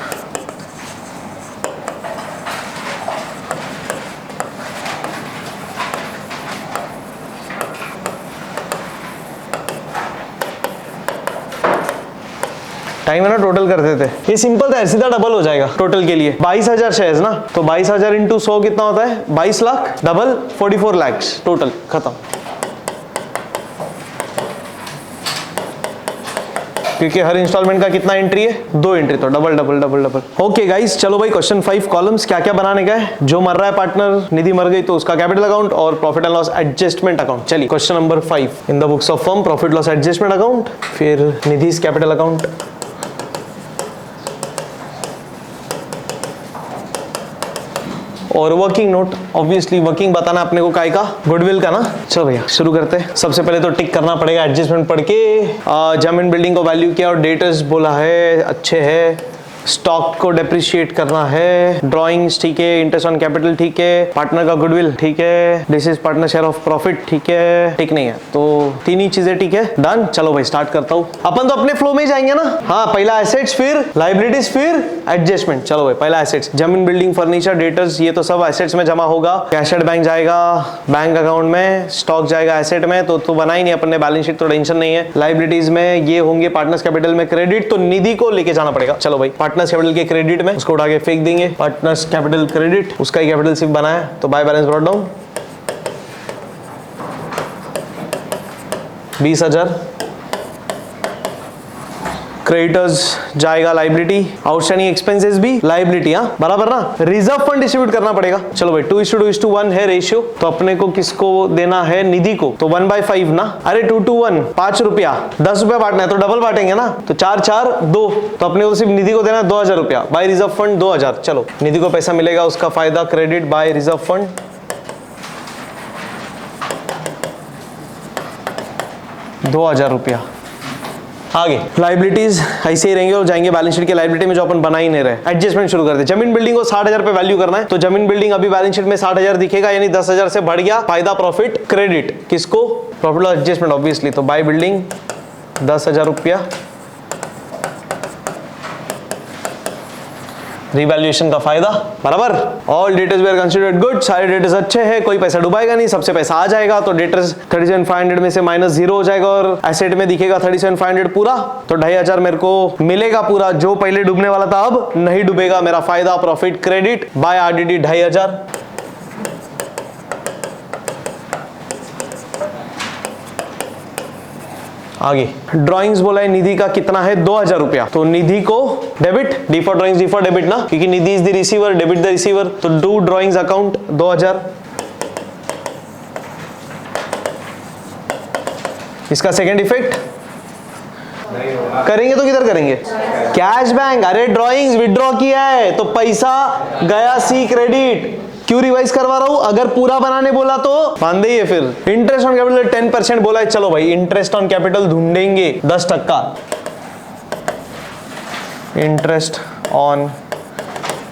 Time है ना, टोटल करते थे, ये सिंपल था, सीधा डबल हो जाएगा टोटल के लिए। 22,000 शेयर्स ना, तो 22,000 इंटू 100 कितना होता है, 22 लाख, डबल 44 लाख टोटल, खत्म। क्योंकि हर इंस्टॉलमेंट का कितना एंट्री है, 2 एंट्री, तो double double double double. Okay guys, चलो भाई क्वेश्चन 5 कॉलम्स क्या क्या बनाने का है। जो मर रहा है पार्टनर, निधि मर गई तो उसका कैपिटल अकाउंट और profit and loss adjustment account. चलिए question number 5, in the books of firm profit loss adjustment account, फिर निधि's कैपिटल अकाउंट, और वर्किंग नोट। ऑब्वियसली वर्किंग बताना अपने को काय का, गुडविल का ना। चलो भैया शुरू करते हैं। सबसे पहले तो टिक करना पड़ेगा एडजस्टमेंट पढ़ के। जमीन बिल्डिंग को वैल्यू किया और डेटर्स बोला है, अच्छे है। स्टॉक को डेप्रिशिएट करना है, ड्राइंग्स ठीक है, इंटरेस्ट ऑन कैपिटल ठीक है, पार्टनर का गुडविल ठीक है, this is partner share of profit ठीक है, ठीक नहीं है, तो 3 ही चीजें ठीक है, डन। चलो भाई स्टार्ट करता हूँ। अपन तो अपने फ्लो में ही जाएंगे ना। हाँ, पहला एसेट्स, फिर लाइबिलिटीज, फिर एडजस्टमेंट। चलो भाई पहला एसेट्स, जमीन बिल्डिंग फर्नीचर डेटर्स, ये तो सब एसेट्स में जमा होगा। कैश एट बैंक जाएगा बैंक अकाउंट में, स्टॉक जाएगा एसेट में, तो बना ही नहीं अपन ने बैलेंस शीट, तो टेंशन नहीं है। लाइबिलिटीज में ये होंगे पार्टनर्स कैपिटल में क्रेडिट, तो निधि को लेके जाना पड़ेगा। चलो भाई पार्टनर्स कैपिटल के क्रेडिट में उसको उठा के फेंक देंगे, पार्टनर्स कैपिटल क्रेडिट, उसका ही कैपिटल सिर्फ बना है, तो by balance brought down 20,000। Creditors जाएगा लाइबिलिटी, आउटस्टैंडिंग एक्सपेंसेस भी लाइबिलिटी, हाँ बराबर ना। रिजर्व फंड डिस्ट्रीब्यूट करना पड़ेगा। चलो भाई 2:2:1 है रेशियो, तो अपने को किसको देना है, निधि को, तो 1/5 ना। अरे 2:1 5 रुपया, 10 रुपया बांटना है तो डबल बांटेंगे ना, तो 4/4 2, तो अपने को सिर्फ निधि को देना है 2,000 रुपया बाय रिजर्व फंड 2,000। चलो निधि को पैसा मिलेगा, उसका फायदा क्रेडिट बाय रिजर्व फंड 2,000 रुपया। आगे लाइबिलिटीज ऐसे ही रहेंगे और जाएंगे बैलेंस शीट के लाइबिलिटी में जो अपन बना ही नहीं रहे। एडजस्टमेंट शुरू करते हैं। जमीन बिल्डिंग को 60,000 पे वैल्यू करना है, तो जमीन बिल्डिंग अभी बैलेंस शीट में 60,000 दिखेगा, यानी 10,000 से बढ़ गया। फायदा प्रॉफिट क्रेडिट किसको, प्रॉफिट लॉस एडजस्टमेंट ऑब्वियसली, तो बाय बिल्डिंग 10,000 रुपया। रिवैल्यूएशन का फायदा बराबर। ऑल डेटर्स वे आर कंसीडर्ड गुड, सारे डेटर्स अच्छे हैं, कोई पैसा डुबाएगा नहीं, सबसे पैसा आ जाएगा, तो डेटर्स 37,500 में से -0 हो जाएगा और एसेट में दिखेगा 37,500 पूरा, तो 2,500 मेरे को मिलेगा पूरा। जो पहले डूबने वाला था अब नहीं डूबेगा, मेरा फायदा प्रॉफिट क्रेडिट बाय आरडीडी 2,500। आगे ड्राइंग्स बोला है निधि का कितना है, 2,000 रुपया, तो निधि को debit, D for drawings D for debit ना, क्योंकि Nidhi is the receiver, debit the receiver, तो डू ड्राइंग्स अकाउंट 2,000। इसका सेकंड इफेक्ट करेंगे तो किधर करेंगे, कैश बैंक। अरे ड्राइंग्स विड्रॉ किया है तो पैसा गया सी क्रेडिट। क्यों रिवाइज करवा रहा हूं, अगर पूरा बनाने बोला तो बांधे ही है। फिर इंटरेस्ट ऑन कैपिटल 10% बोला है, चलो भाई इंटरेस्ट ऑन कैपिटल ढूंढेंगे 10%। Interest on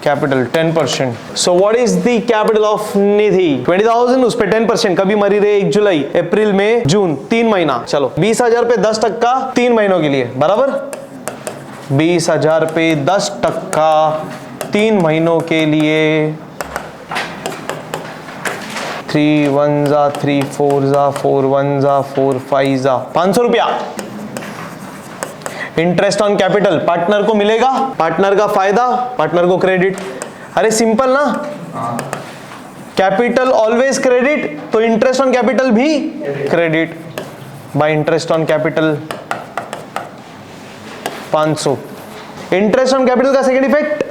capital 10%, so what is the capital of Nidhi 20,000, उस पे 10%, कभी मरी रहे 1 जुलाई, अप्रैल, मई, जून, 3 महीना। चलो 20,000 पे 10% 3 महीनों के लिए बराबर। 20,000 पे 10% 3 महीनों के लिए, 3 1 जा 3 4 जा 4 1 जा 4 5 जा 500 रुपया। इंटरेस्ट ऑन कैपिटल पार्टनर को मिलेगा, पार्टनर का फायदा, पार्टनर को क्रेडिट। अरे सिंपल ना, कैपिटल ऑलवेज क्रेडिट, तो इंटरेस्ट ऑन कैपिटल भी credit by interest on capital 500। Interest on capital का second effect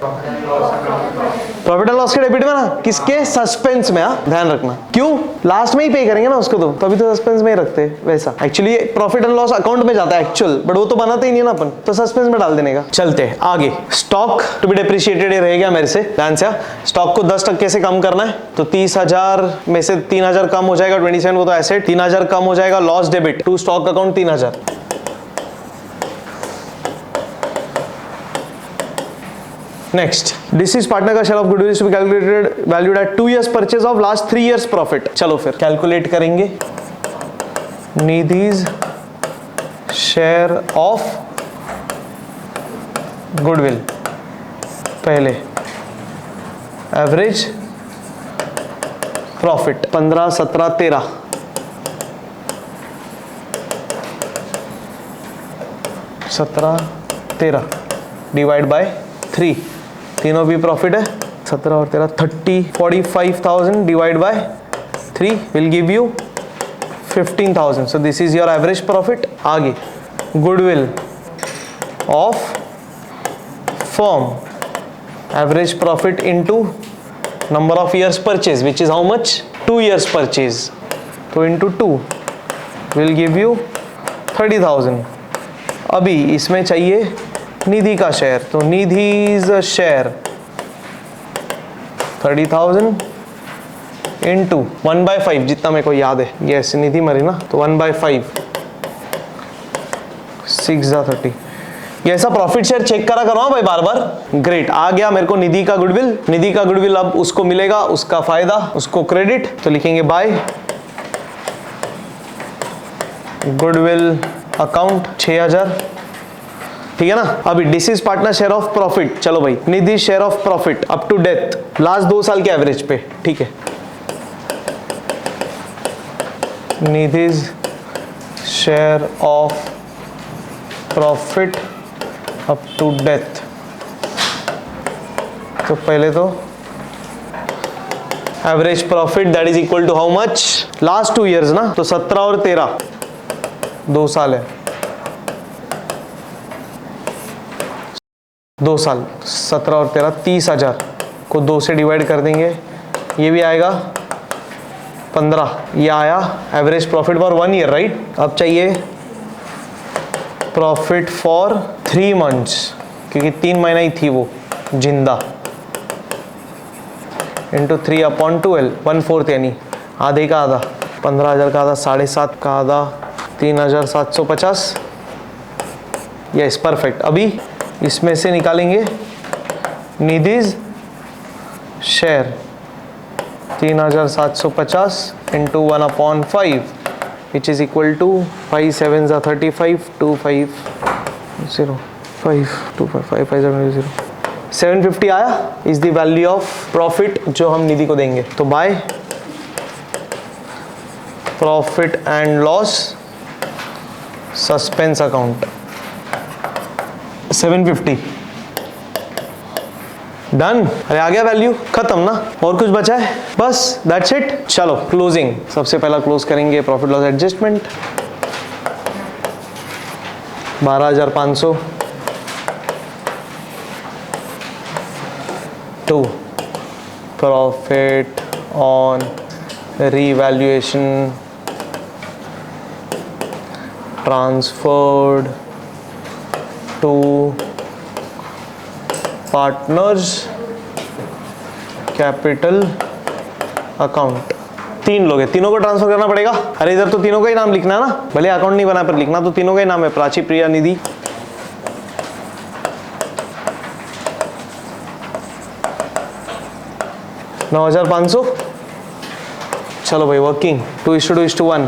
profit and loss के डेबिट में ना, किसके, सस्पेंस में। ध्यान रखना, क्यों, लास्ट में ही पे करेंगे ना उसको, तो अभी तो सस्पेंस में ही रखते वैसा। Actually profit and loss account में जाता है एक्चुअल, बट वो तो बनाते ही नहीं ना अपन, तो सस्पेंस में डाल देने का। चलते आगे, स्टॉक टू बी डेप्रिशिएटेड रह गया मेरे से, ध्यान से। स्टॉक को 10% से कम करना है, तो 30,000 में से 3,000 कम हो जाएगा, 27 वो तो एसेट, 3,000 कम हो जाएगा, loss debit to stock account 3,000। Next, this is partner का share of goodwill to be calculated valued at 2 years purchase of last 3 years profit. चलो फिर कैलकुलेट करेंगे निधिज शेयर ऑफ गुडविल। पहले एवरेज प्रॉफिट 15, 17, 13, 17, 13 डिवाइड बाय 3, तीनों भी profit है। 17 और 13 30, 45,000 divide by 3 will give you 15,000। So this is your average profit. आगे goodwill of firm, average profit into number of years purchase which is how much 2 years purchase, तो into 2 will give you 30,000। अभी इसमें चाहिए निधि का share, तो निधिज share 30,000 into 1/5 जितना मेरे को याद है। यस, निधि मरी ना, तो 1/5 6 जा 30। ये ऐसा प्रॉफिट शेयर चेक करा करो भाई बार बार। ग्रेट, आ गया मेरे को निधि का गुडविल। निधि का गुडविल अब उसको मिलेगा, उसका फायदा, उसको क्रेडिट, तो लिखेंगे बाय गुडविल अकाउंट 6000। ठीक है ना। अभी this is partner share of profit. चलो भाई, Nidhi share of profit up to death last 2 साल के एवरेज पे। ठीक है, Nidhi's share of profit up to death. तो पहले तो average profit that is equal to how much last 2 years ना, तो 17 और 13 2 साल है, 2 साल 17 और 13 30,000 को 2 से डिवाइड कर देंगे, ये भी आएगा 15। ये आया average profit for 1 year right. अब चाहिए प्रॉफिट फॉर 3 months, क्योंकि 3 महीना ही थी वो जिंदा, इंटू 3/12 1/4 यानी आधे का आधा, 15,000 का आधा, 7.5 का आधा, 3,750। Yes perfect. अभी इसमें से निकालेंगे Nidhi's share 3,750 into 1/5 which is equal to 5 7 35 25 0 5 2 5 5 5 0 750 आया is the value of profit जो हम निधि को देंगे। तो bye profit and loss suspense account 750 done. अरे आ गया वैल्यू, खत्म ना, और कुछ बचा है? बस दैट्स इट। चलो क्लोजिंग, सबसे पहला क्लोज करेंगे profit loss adjustment 12,500 to profit on revaluation transferred to partners capital account. 3 लोग हैं, तीनों को ट्रांसफर करना पड़ेगा। अरे इधर तो तीनों का ही नाम लिखना है ना, भले अकाउंट नहीं बना पर लिखना तो तीनों का ही नाम है, प्राची, प्रिया, निधि। $9,500। चलो भाई working 2:2:1।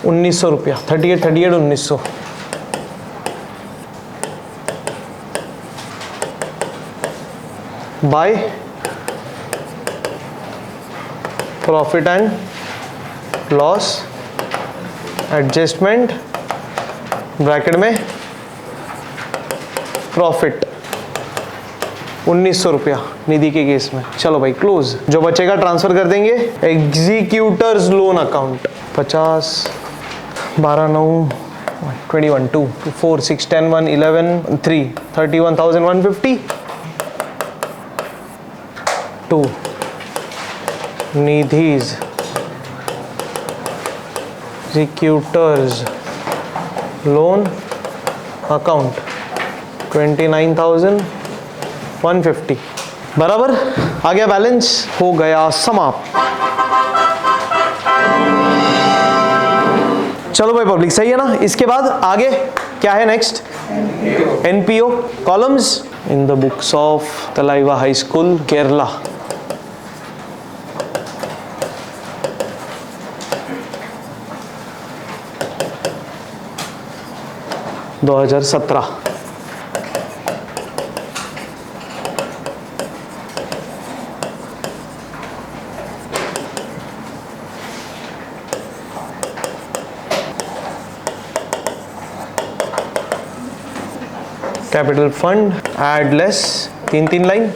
₹1,900 38 1900। Bye profit and loss adjustment bracket में प्रॉफिट ₹1,900 निधि के केस में। चलो भाई क्लोज, जो बचेगा ट्रांसफर कर देंगे executors loan account 50 12 9 21 2 4 6 10 1 11 3 31,150 to निधिज executors loan account 29,150 बराबर। आ गया बैलेंस, हो गया समाप्त। चलो भाई पब्लिक, सही है ना। इसके बाद आगे क्या है next? NPO columns in the books of Thalaiva high school Kerala. दो 2017 capital fund add less, 3 line.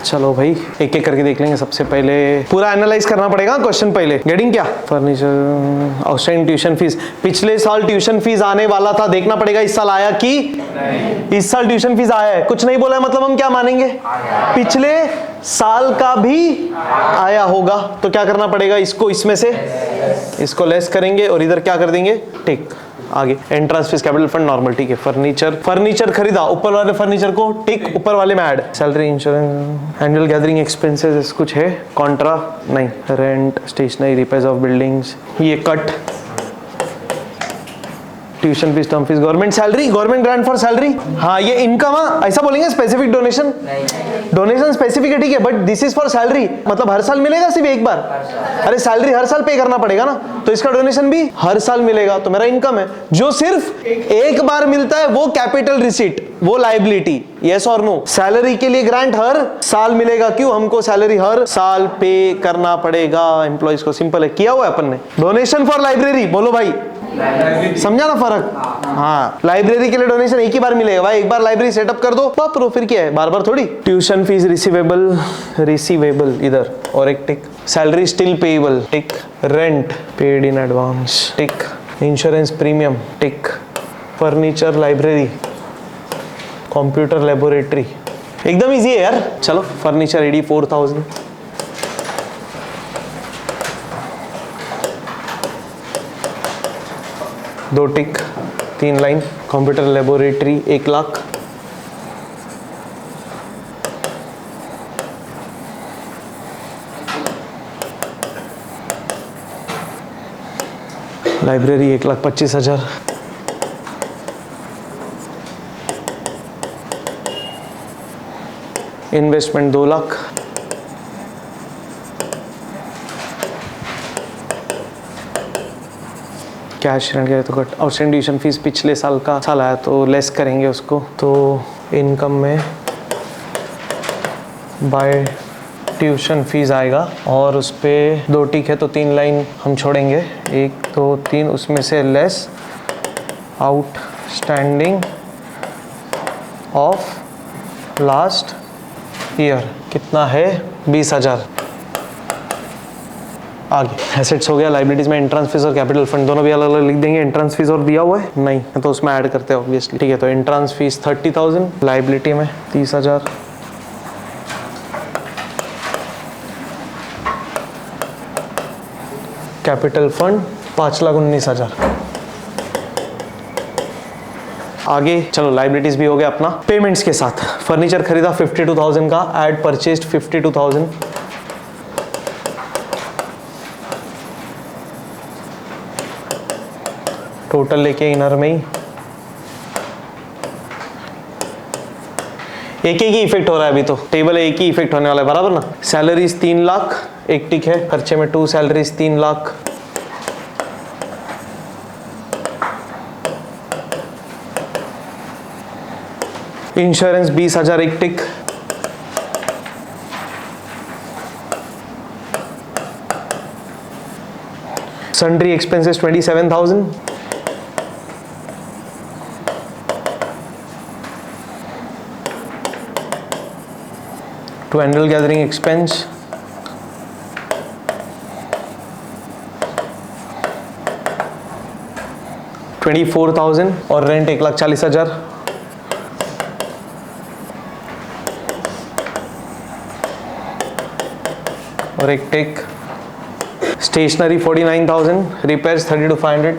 चलो भाई एक एक करके देख लेंगे। सबसे पहले पूरा एनालाइज करना पड़ेगा क्वेश्चन पहले। गेटिंग क्या? Furniture outstanding tuition fees. पिछले साल ट्यूशन फीस आने वाला था, देखना पड़ेगा इस साल आया कि नहीं। इस साल ट्यूशन फीस आया है, कुछ नहीं बोला है मतलब हम क्या मानेंगे? पिछले साल का भी आया होगा, तो क्या करना पड़ेगा? इसको इसमें से इसको लेस करेंगे और इधर क्या कर देंगे? टिक। आगे entrance fees capital fund normal, ठीक है। फर्नीचर खरीदा, ऊपर वाले फर्नीचर को टिक, ऊपर वाले में add. Salary, insurance, annual gathering expenses कुछ है, कॉन्ट्रा नहीं, rent, stationery, repairs of buildings ये cut, tuition fees, term fees, government salary, government grant for salary, हाँ ये इनकम। ऐसा बोलेंगे स्पेसिफिक डोनेशन, डोनेशन स्पेसिफिक है ठीक है, but this is for salary, मतलब हर साल मिलेगा सिर्फ एक बार? अरे सैलरी हर साल पे करना पड़ेगा ना, तो इसका डोनेशन भी हर साल मिलेगा, तो मेरा इनकम है। जो सिर्फ एक बार मिलता है वो कैपिटल रिसीट, वो लाइबिलिटी। यस और नो? सैलरी के लिए ग्रांट हर साल मिलेगा, क्यों? हमको सैलरी हर साल पे करना पड़ेगा एम्प्लॉइज को, सिंपल है, किया हुआ है अपन ने। डोनेशन फॉर लाइब्रेरी, बोलो भाई, समझा ना फर्क? हाँ, लाइब्रेरी के लिए डोनेशन एक ही बार मिलेगा भाई, एक बार लाइब्रेरी सेटअप कर दो वापरो, फिर क्या है, बार बार थोड़ी। ट्यूशन फीस रिसीवेबल इधर और एक tick, salary still payable tick, rent paid in advance tick, insurance premium tick, furniture library, computer laboratory, एकदम इजी है यार। चलो फर्नीचर एडी 4000 2 tick, 3 line, computer laboratory 1 lakh, library 1,25,000, investment 2 lakh, cash rent गया तो कट, आउटस्टैंडिंग ट्यूशन फीस पिछले साल का साल आया तो लेस करेंगे उसको, तो इनकम में बाय ट्यूशन फीस आएगा और उस पर 2 टिक है तो 3 लाइन हम छोड़ेंगे, 1 2 3, उसमें से less outstanding of last year कितना है? 20,000। आगे एसेट्स हो गया, लाइबिलिटीज में एंट्रेंस फीस और कैपिटल फंड दोनों भी अलग अलग लिख देंगे। एंट्रेंस फीस और दिया हुआ है नहीं तो उसमें ऐड करते हैं ऑब्वियसली, ठीक है। तो एंट्रेंस फीस 30,000, लाइबिलिटी में 30,000, कैपिटल फंड 5,19,000। आगे चलो लाइबिलिटीज भी हो गया अपना। पेमेंट्स के साथ फर्नीचर खरीदा 52,000 का, ऐड परचेस्ड 52,000, टोटल लेके इनर में ही एक ही इफेक्ट हो रहा है, अभी तो टेबल एक ही इफेक्ट होने वाला है, बराबर ना। सैलरीज 3 लाख, एक टिक है, खर्चे में 2 सैलरीज 3 लाख, इंश्योरेंस 20,000, एक टिक, sundry expenses 27,000, to annual gathering expense 24,000 और रेंट 1,40,000, और एक take, stationery 49,000, repairs 30 to 500,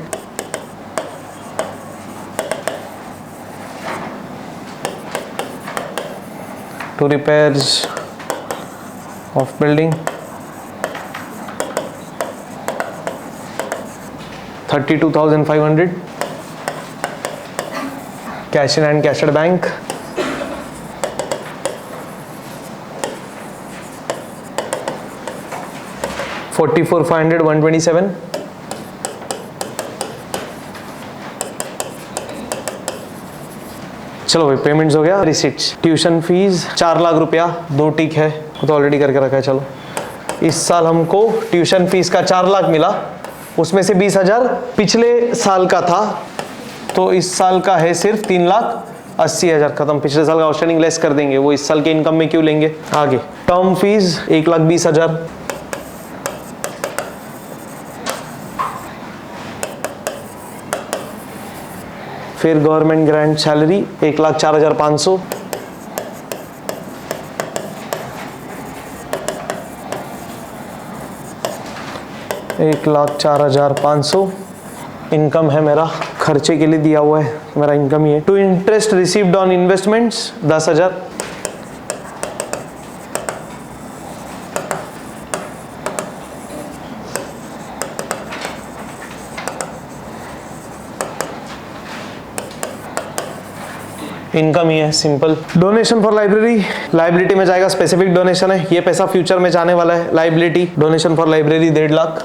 to repairs of building 32,500. Cash in and cash at bank. $44,500, 127. चलो भाई पेमेंट्स हो गया। रिसिट्स, ट्यूशन फीस 4 लाख रुपया, 2 टिक है, तो ऑलरेडी करके रखा है। चलो इस साल हमको ट्यूशन फीस का 4 लाख मिला, उसमें से 20,000 पिछले साल का था, तो इस साल का है सिर्फ 3,80,000 खत्म। पिछले साल का आउटस्टैंडिंग लेस कर देंगे, वो इस साल के इनकम में क्यों लेंगे। आगे टर्म फीस 1,20,000, फिर गवर्नमेंट ग्रांट सैलरी 1,04,500, $1,04,500 इनकम है मेरा, खर्चे के लिए दिया हुआ है मेरा इनकम ही है। To interest received on investments 10,000, income ही है simple. Donation for library, liability में जाएगा, स्पेसिफिक डोनेशन है, ये पैसा फ्यूचर में जाने वाला है। Liability donation for library 1.5 lakh.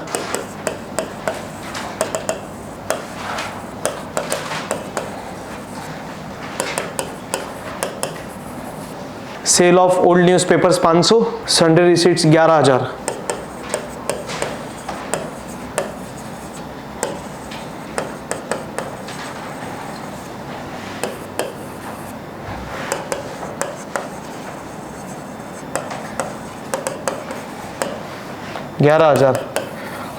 Sale of old newspapers 500, sundry receipts 11,000।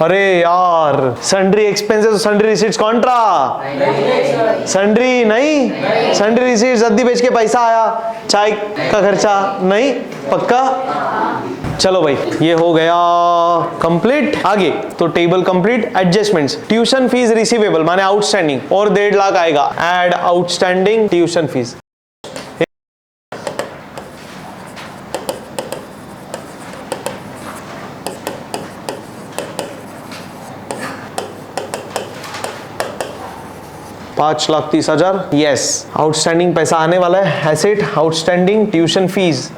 अरे यार sundry expenses, sundry receipts contra, sundry नहीं, सन्ड्री रिसीट्स अद्दी बेच के पैसा आया, चाय का खर्चा नहीं, पक्का। चलो भाई ये हो गया कंप्लीट। आगे तो table complete. Adjustments, tuition fees receivable माने आउटस्टैंडिंग और 1.5 लाख आएगा। Add outstanding tuition fees, $5,30,000। Yes, outstanding पैसा आने वाला है। Asset outstanding tuition fees,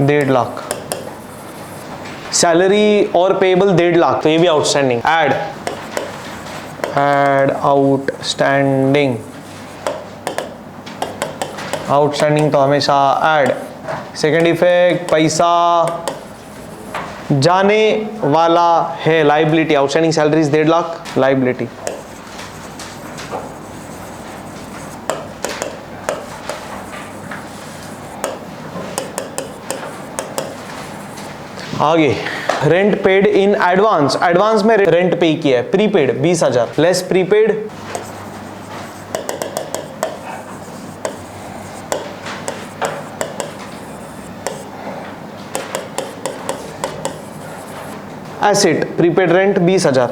$1.5 lakh. Salary और पेएबल 1.5 लाख, तो ये भी आउटस्टैंडिंग। एड आउटस्टैंडिंग, आउटस्टैंडिंग तो हमेशा ऐड। सेकेंड इफेक्ट, पैसा जाने वाला है, liability. Outstanding salaries 1.5 lakh, liability. आगे rent paid in advance, advance में रेंट पे किया है। Prepaid 20,000 less prepaid, asset prepaid rent 20,000।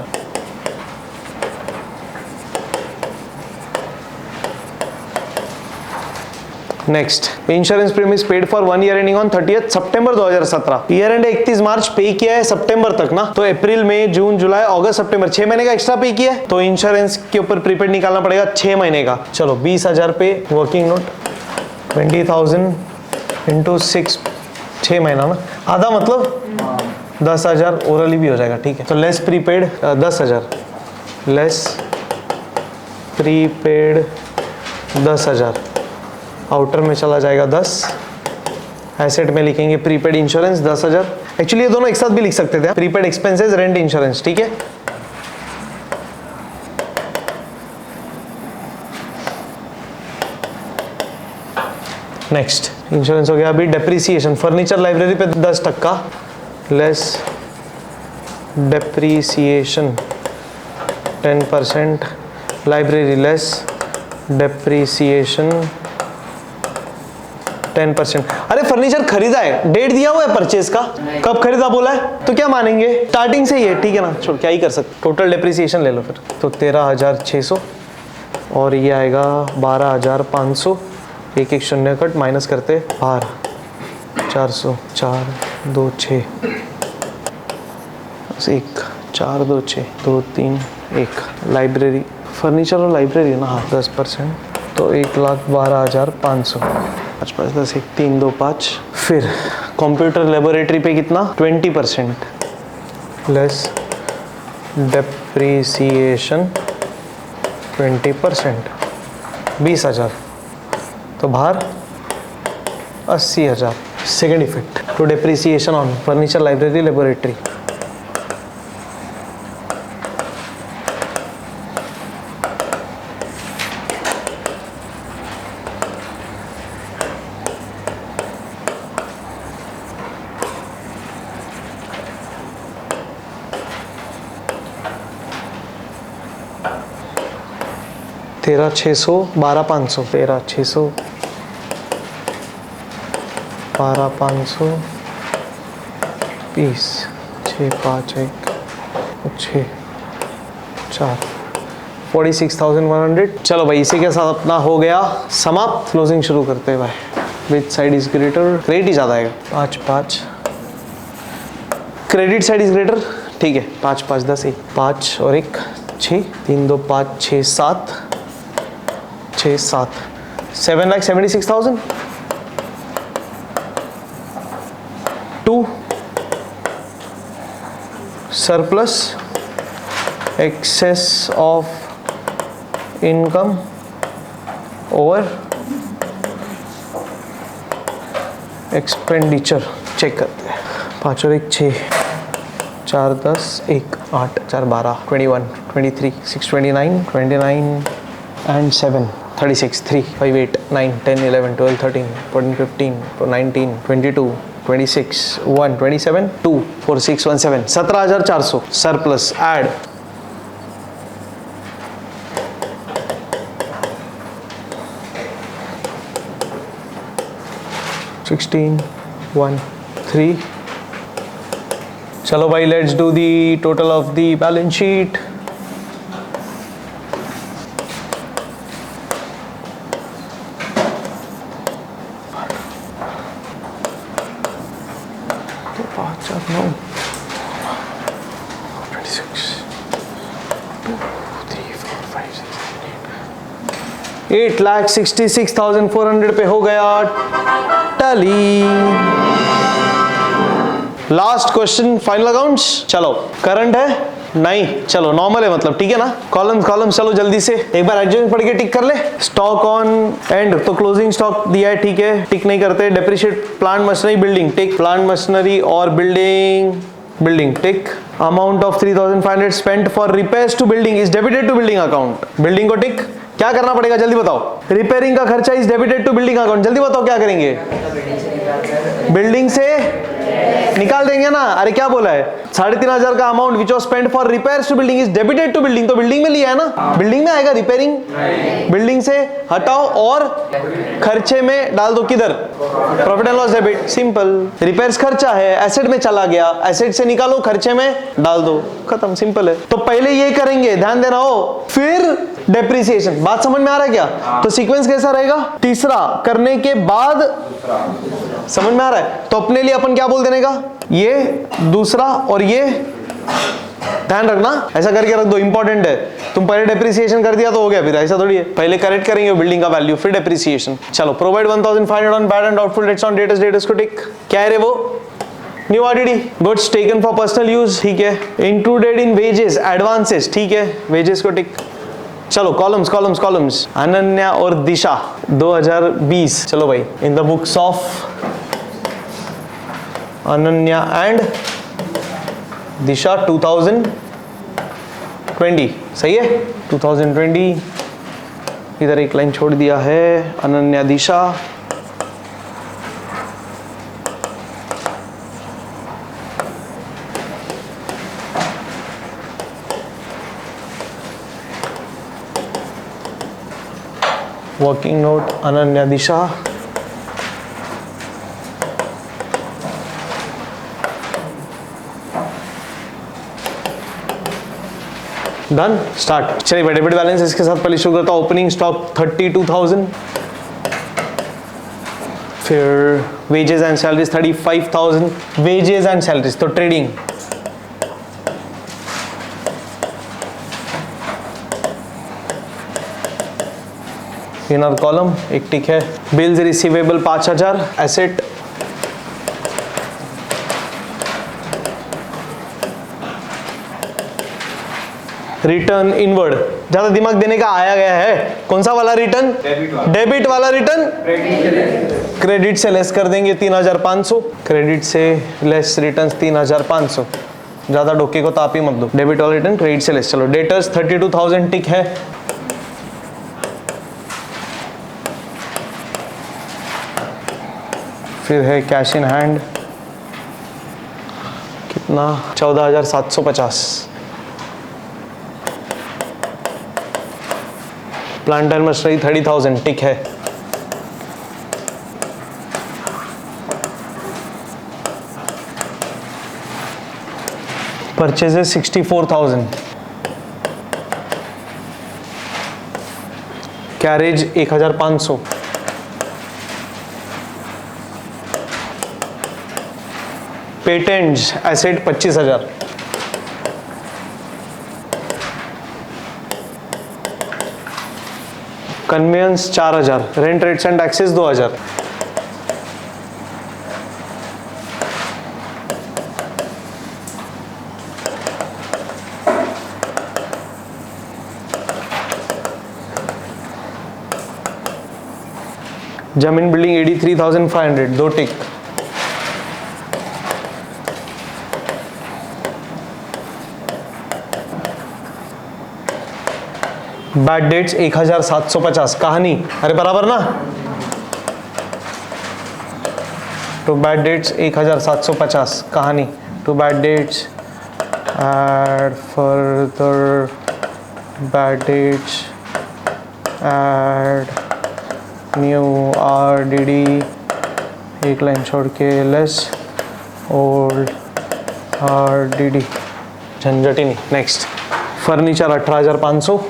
Next, insurance premium paid for 1 year ending on 30 सितंबर 2017। ईयर एंड 31 मार्च पे किया है सितंबर तक ना, तो अप्रैल मई जून जुलाई अगस्त सितंबर 6 महीने का एक्स्ट्रा पे किया है, तो इंश्योरेंस के ऊपर प्रीपेड निकालना पड़ेगा 6 महीने का। चलो 20,000 पे वर्किंग नोट 20,000 इंटू 6, 6 महीना ना, आधा मतलब 10,000 ओरली भी हो जाएगा, ठीक है। तो less prepaid 10,000, less prepaid 10,000, outer में चला जाएगा 10, एसेट में लिखेंगे प्रीपेड इंश्योरेंस 10,000। एक्चुअली ये दोनों एक साथ भी लिख सकते थे, प्रीपेड एक्सपेंसेस रेंट इंश्योरेंस, ठीक है। नेक्स्ट इंश्योरेंस हो गया। अभी डेप्रीसिएशन, फर्नीचर लाइब्रेरी पे 10%, less depreciation 10%, library less depreciation 10%। अरे फर्नीचर खरीदा है, डेट दिया हुआ है परचेज का, कब खरीदा बोला है, तो क्या मानेंगे, स्टार्टिंग से ही है, ठीक है ना, छोड़ क्या ही कर सकते। टोटल डेप्रिसिएशन ले लो फिर, तो 13,600 और ये आएगा 12,500, एक एक शून्य कट माइनस करते बाहर, 400, 4 2 6 1 4 2 6 2 3 1। लाइब्रेरी, फर्नीचर और लाइब्रेरी ना, हाँ 10%, तो 1,12,500, 5 5 10 1 3 2 5। फिर कंप्यूटर लेबोरेटरी पे कितना, 20% लेस डेप्रिसिएशन 20%, 20,000, तो बाहर 80,000। Second effect, to depreciation on furniture library laboratory. तेरह 600 12,500, 13,600 12,500 20 6 5 1 6 4 46,100। चलो भाई इसी के साथ अपना हो गया समाप्त। क्लोजिंग शुरू करते हैं भाई। Which side is greater, credit ही ज़्यादा आएगा, 5 5 क्रेडिट साइड इज ग्रेटर, ठीक है, 5 5 10 1 5 और 1 6 3 2 5 6 7 6 7 7,76,000 2 surplus excess of income over expenditure। Check करते हैं, 5 और 1 6 4 10 1 8 4 12 21 23 6 29 29 and 7 36 3 5 8 9 10 11 12 13 14 15 19 22 26 1 27 2 4 6 1 7 17,400 सरप्लस ऐड। $16 1 3। चलो भाई let's do the total of the balance sheet. $8,66,400 पे हो गया टली। Last question, final accounts. चलो करंट है नहीं, चलो नॉर्मल है मतलब, ठीक है ना। कॉलम्स चलो जल्दी से एक बार एडजस्ट पढ़ के टिक कर ले। स्टॉक ऑन एंड, तो क्लोजिंग स्टॉक दिया है, ठीक है, टिक नहीं करते। Depreciate plant machinery building, tick. Plant machinery और building tick. Amount of 3,500 spent for repairs to building is debited to building account, building को टिक। क्या करना पड़ेगा जल्दी बताओ, रिपेयरिंग का खर्चा is debited to building account, जल्दी बताओ क्या करेंगे, बिल्डिंग से निकाल देंगे ना। अरे क्या बोला है, 3,500 का amount which was spent for repairs to building is debited to building, तो बिल्डिंग में लिया है ना, बिल्डिंग में आएगा रिपेयरिंग, बिल्डिंग से हटाओ और खर्चे में डाल दो, किधर, profit and loss debit, simple. Repairs खर्चा है, एसेट में चला गया, एसेट से निकालो, खर्चे में डाल दो, खत्म, सिंपल है। तो पहले ये करेंगे, ध्यान देना हो, फिर डेप्रिसिएशन। बात समझ में आ रहा है क्या? तो सीक्वेंस कैसा रहेगा, तीसरा करने के बाद, समझ में आ रहा है? तो अपने लिए अपन क्या बोल देने का, ये दूसरा और ये ध्यान रखना, ऐसा करके रख दो, इंपॉर्टेंट है। तुम पहले डेप्रिसिएशन कर दिया तो हो गया, फिर ऐसा थोड़ी है, पहले करेक्ट करेंगे बिल्डिंग का वैल्यू, फिर डेप्रिसिएशन। चलो provide 1,500 on bad and doubtful debts on debts को टिक। क्या है रे वो, new RDD, goods taken for personal use, ठीक है। इंक्लूडेड इन वेजेस एडवांसेस, ठीक है, वेजेस को टिक। चलो कॉलम्स, अनन्या और दिशा 2020। चलो भाई, in the books of Ananya and Disha 2020, सही है, 2020। इधर एक लाइन छोड़ दिया है, अनन्या दिशा, वर्किंग नोट अनन्या दिशा डन, स्टार्ट। चलिए डेबिट बैलेंस इसके साथ पहले शुरू करता हूँ। ओपनिंग स्टॉक 32,000, फिर wages and salaries 35,000, wages and salaries तो ट्रेडिंग इनर कॉलम एक टिक है। Bills receivable 5,000, asset return inward, ज्यादा दिमाग देने का आया गया है। कौन सा वाला रिटर्न? डेबिट वाला रिटर्न। क्रेडिट से लेस कर देंगे 3,500, क्रेडिट से लेस रिटर्न 3,500, ज्यादा डोके को ताप ही मत दो। डेबिट वाला रिटर्न क्रेडिट से लेस। चलो डेटर्स 32,000 टिक है। फिर है कैश इन हैंड, कितना? 14,750। प्लांट एंड मशीनरी 30,000 टिक है। Purchases 64,000, carriage 1,500, patents asset 25,000, conveyance 4,000, rent rates and taxes 2,000, जमीन बिल्डिंग 83,500 दो टिक। बैड डेट्स 1,750, कहानी अरे बराबर ना। टू बैड डेट्स 1,750, कहानी to bad debts add further bad debts add new RDD, एक लाइन छोड़ के लेस ओल्ड RDD, झंझट ही नहीं। नेक्स्ट फर्नीचर 18,500,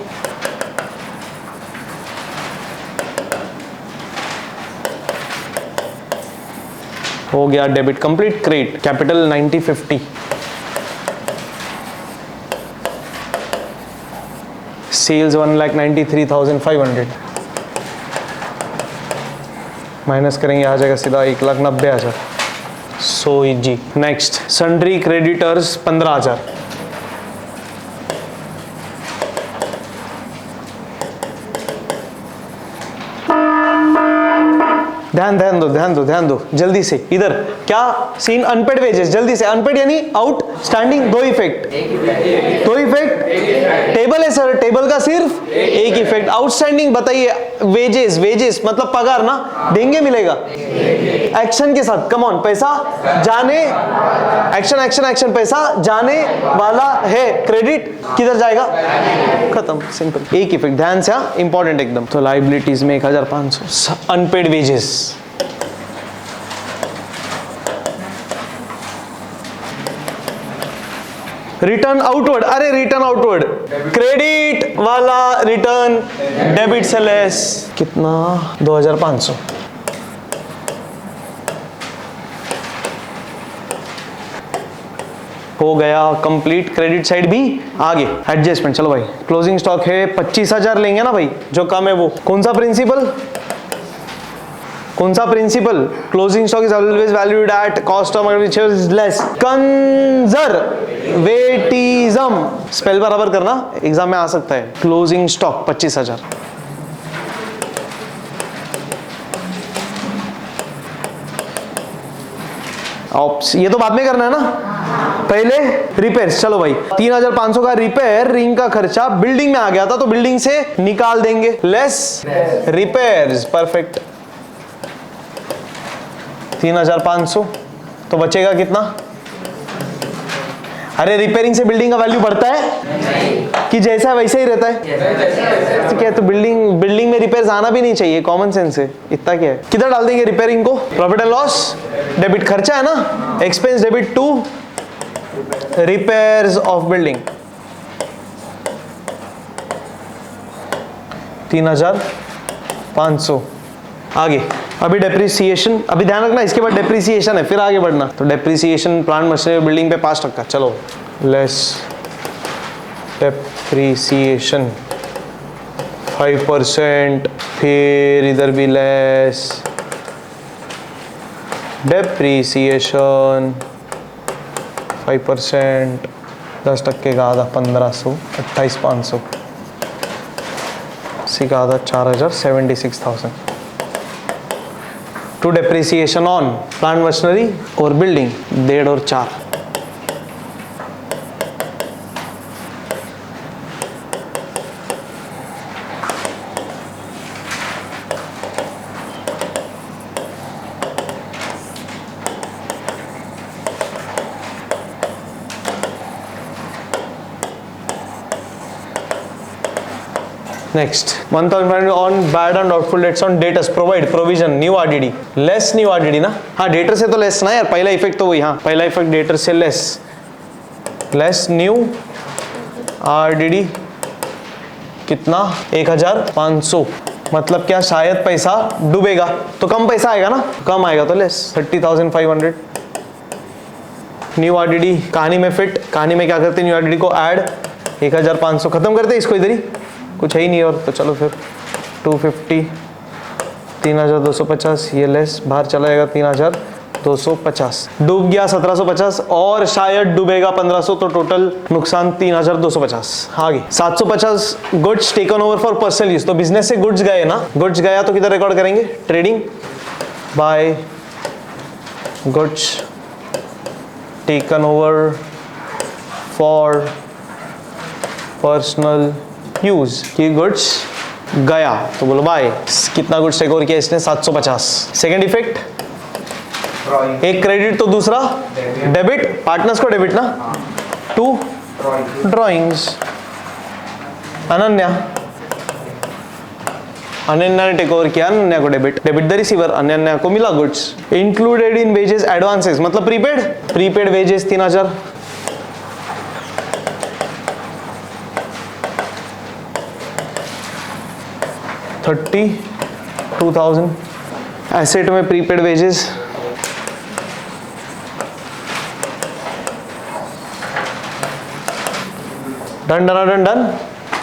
हो गया debit complete. Credit capital 90,50, sales 1,93,500, minus करेंगे आ जाएगा सीधा 1,90,000। So easy. Next sundry creditors 15,000, ध्यान दो जल्दी से। इधर क्या सीन? अनपेड वेजेस, जल्दी से। अनपेड यानी आउटस्टैंडिंग, दो इफेक्ट, टेबल है सर, टेबल का सिर्फ एक इफेक्ट। आउटस्टैंडिंग बताइए, वेजेस मतलब पगार ना, देंगे मिलेगा एक्शन के साथ। कम ऑन, पैसा जाने, एक्शन, पैसा जाने वाला है। क्रेडिट किधर जाएगा? खत्म, सिंपल, एक इफेक्ट। ध्यान से, इंपॉर्टेंट एकदम। तो लाइबिलिटीज में 1,500, अनपेड वेजेस, रिटर्न आउटवर्ड, अरे रिटर्न आउटवर्ड, क्रेडिट वाला रिटर्न डेबिट से लेस, कितना? 2,500। हो गया कंप्लीट। क्रेडिट साइड भी आगे। एडजस्टमेंट, चलो भाई क्लोजिंग स्टॉक है 25,000 लेंगे ना भाई, जो कम है वो। कौन सा principle? Closing stock is always valued at cost of which is less. Conservatism, spell बराबर करना, एग्जाम में आ सकता है। क्लोजिंग स्टॉक 25,000, ये तो बाद में करना है ना, पहले रिपेयर्स। चलो भाई 3,500 का रिपेयर, रिंग का खर्चा बिल्डिंग में आ गया था तो बिल्डिंग से निकाल देंगे, लेस रिपेयर्स। परफेक्ट, 3,500 तो बचेगा कितना? अरे रिपेयरिंग से बिल्डिंग का वैल्यू बढ़ता है कि जैसा वैसा ही रहता है? तो क्या, तो बिल्डिंग में रिपेयर्स आना भी नहीं चाहिए, कॉमन सेंस है। इतना क्या है? किधर डाल देंगे रिपेयरिंग को? प्रॉफिट एंड लॉस, डेबिट खर्चा है ना, expense debit to repairs of building. 3,500। आगे अभी डेप्रिसिएशन, अभी ध्यान रखना इसके बाद डेप्रिसिएशन है, फिर आगे बढ़ना। तो डेप्रिसिएशन प्लांट मशीनरी बिल्डिंग पे 5 टक्का, चलो लेस डेप्रिसिएशन 5%, फिर इधर भी लेस डेप्रिसिएशन 5%, 10 टक्के का आधा 1500, 28,500, इसी का आधा 4,000, 76,000 to depreciation on plant machinery और बिल्डिंग 1.5 और 4। Next 1,500 on bad and doubtful debts on debtors provide provision new RDD less new RDD ना, हाँ डेटर से तो लेस ना यार, पहला इफेक्ट तो वही, हाँ पहला इफेक्ट डेटर से लेस न्यू RDD कितना 1,500, मतलब क्या शायद पैसा डूबेगा तो कम पैसा आएगा ना, कम आएगा तो लेस 30,500 न्यू RDD कहानी में फिट। कहानी में क्या करते हैं, न्यू RDD को ऐड 1,500, खत्म करते हैं इसको इधर ही, कुछ है ही नहीं और, तो चलो फिर 250 3,250, ये लेस बाहर चला जाएगा 3,250, डूब गया 1,750 और शायद डूबेगा 1,500, तो टोटल नुकसान 3,250। आगे 750 goods taken over for personal use, तो बिजनेस से गुड्स गए ना, गुड्स गया तो किधर रिकॉर्ड करेंगे, trading by goods taken over for personal use की गुड्स गया, तो बोलो बाय, कितना गुड्स टेक ओवर किया इसने 750। सेकंड इफेक्ट एक क्रेडिट तो दूसरा डेबिट, पार्टनर्स को डेबिट ना, 2 ड्राइंग्स अनन्या ने टेक ओवर किया अनन्या को डेबिट द रिसीवर, अनन्या को मिला goods. Included in wages advances मतलब प्रीपेड वेजेस 3,000, $32,000 एसेट में प्रीपेड वेजेस, डन।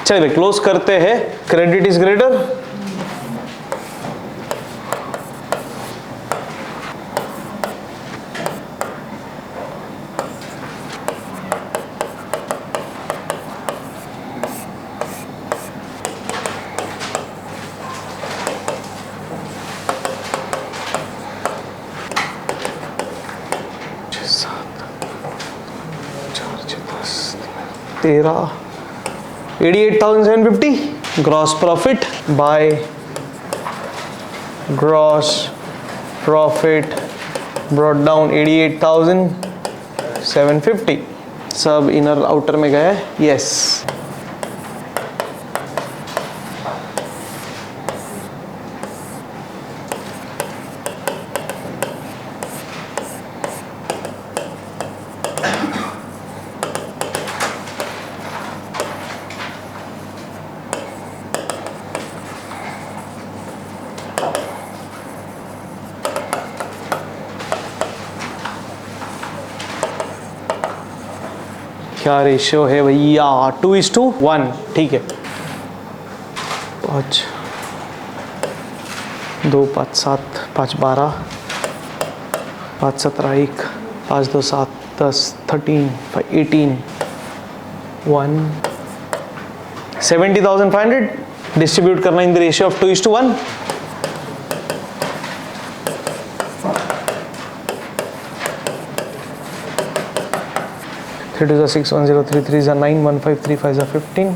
चलिए क्लोज करते हैं, क्रेडिट इज ग्रेटर, तेरह 88,750 gross profit by gross profit brought down 88,750, सब इनर आउटर में गया है, यस। क्या रेशियो है भैया, 2:1, ठीक है। 5 2 5 7 5 12 5 17 1 5 2 7 10 13 18 1 70,500 डिस्ट्रीब्यूट करना in the ratio of 2:1। 3 2 6 1 0 3 3 9 1 5 3 5 15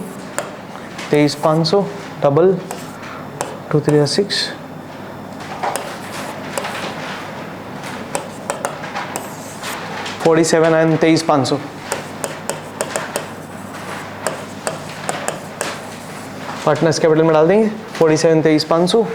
23,500 double 2 3 6 47 and 23,500। Partners capital में डाल देंगे 47 23,500।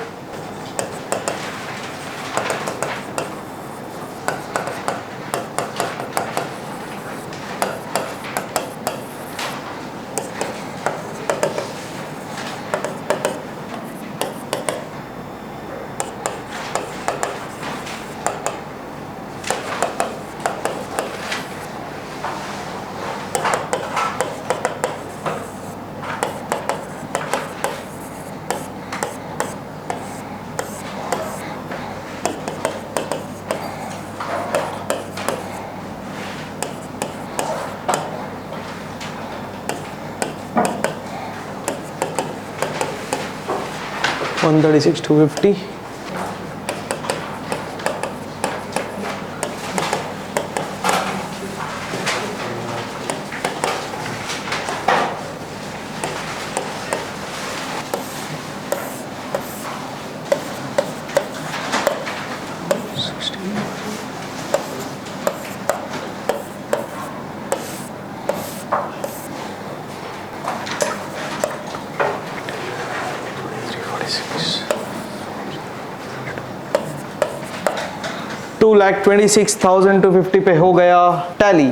136 250 2,26,250 पे हो गया टैली।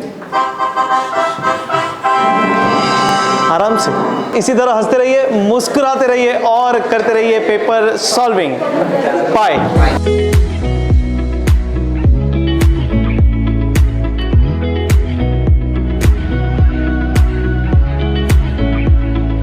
आराम से इसी तरह हंसते रहिए, मुस्कुराते रहिए और करते रहिए पेपर सॉल्विंग। बाय।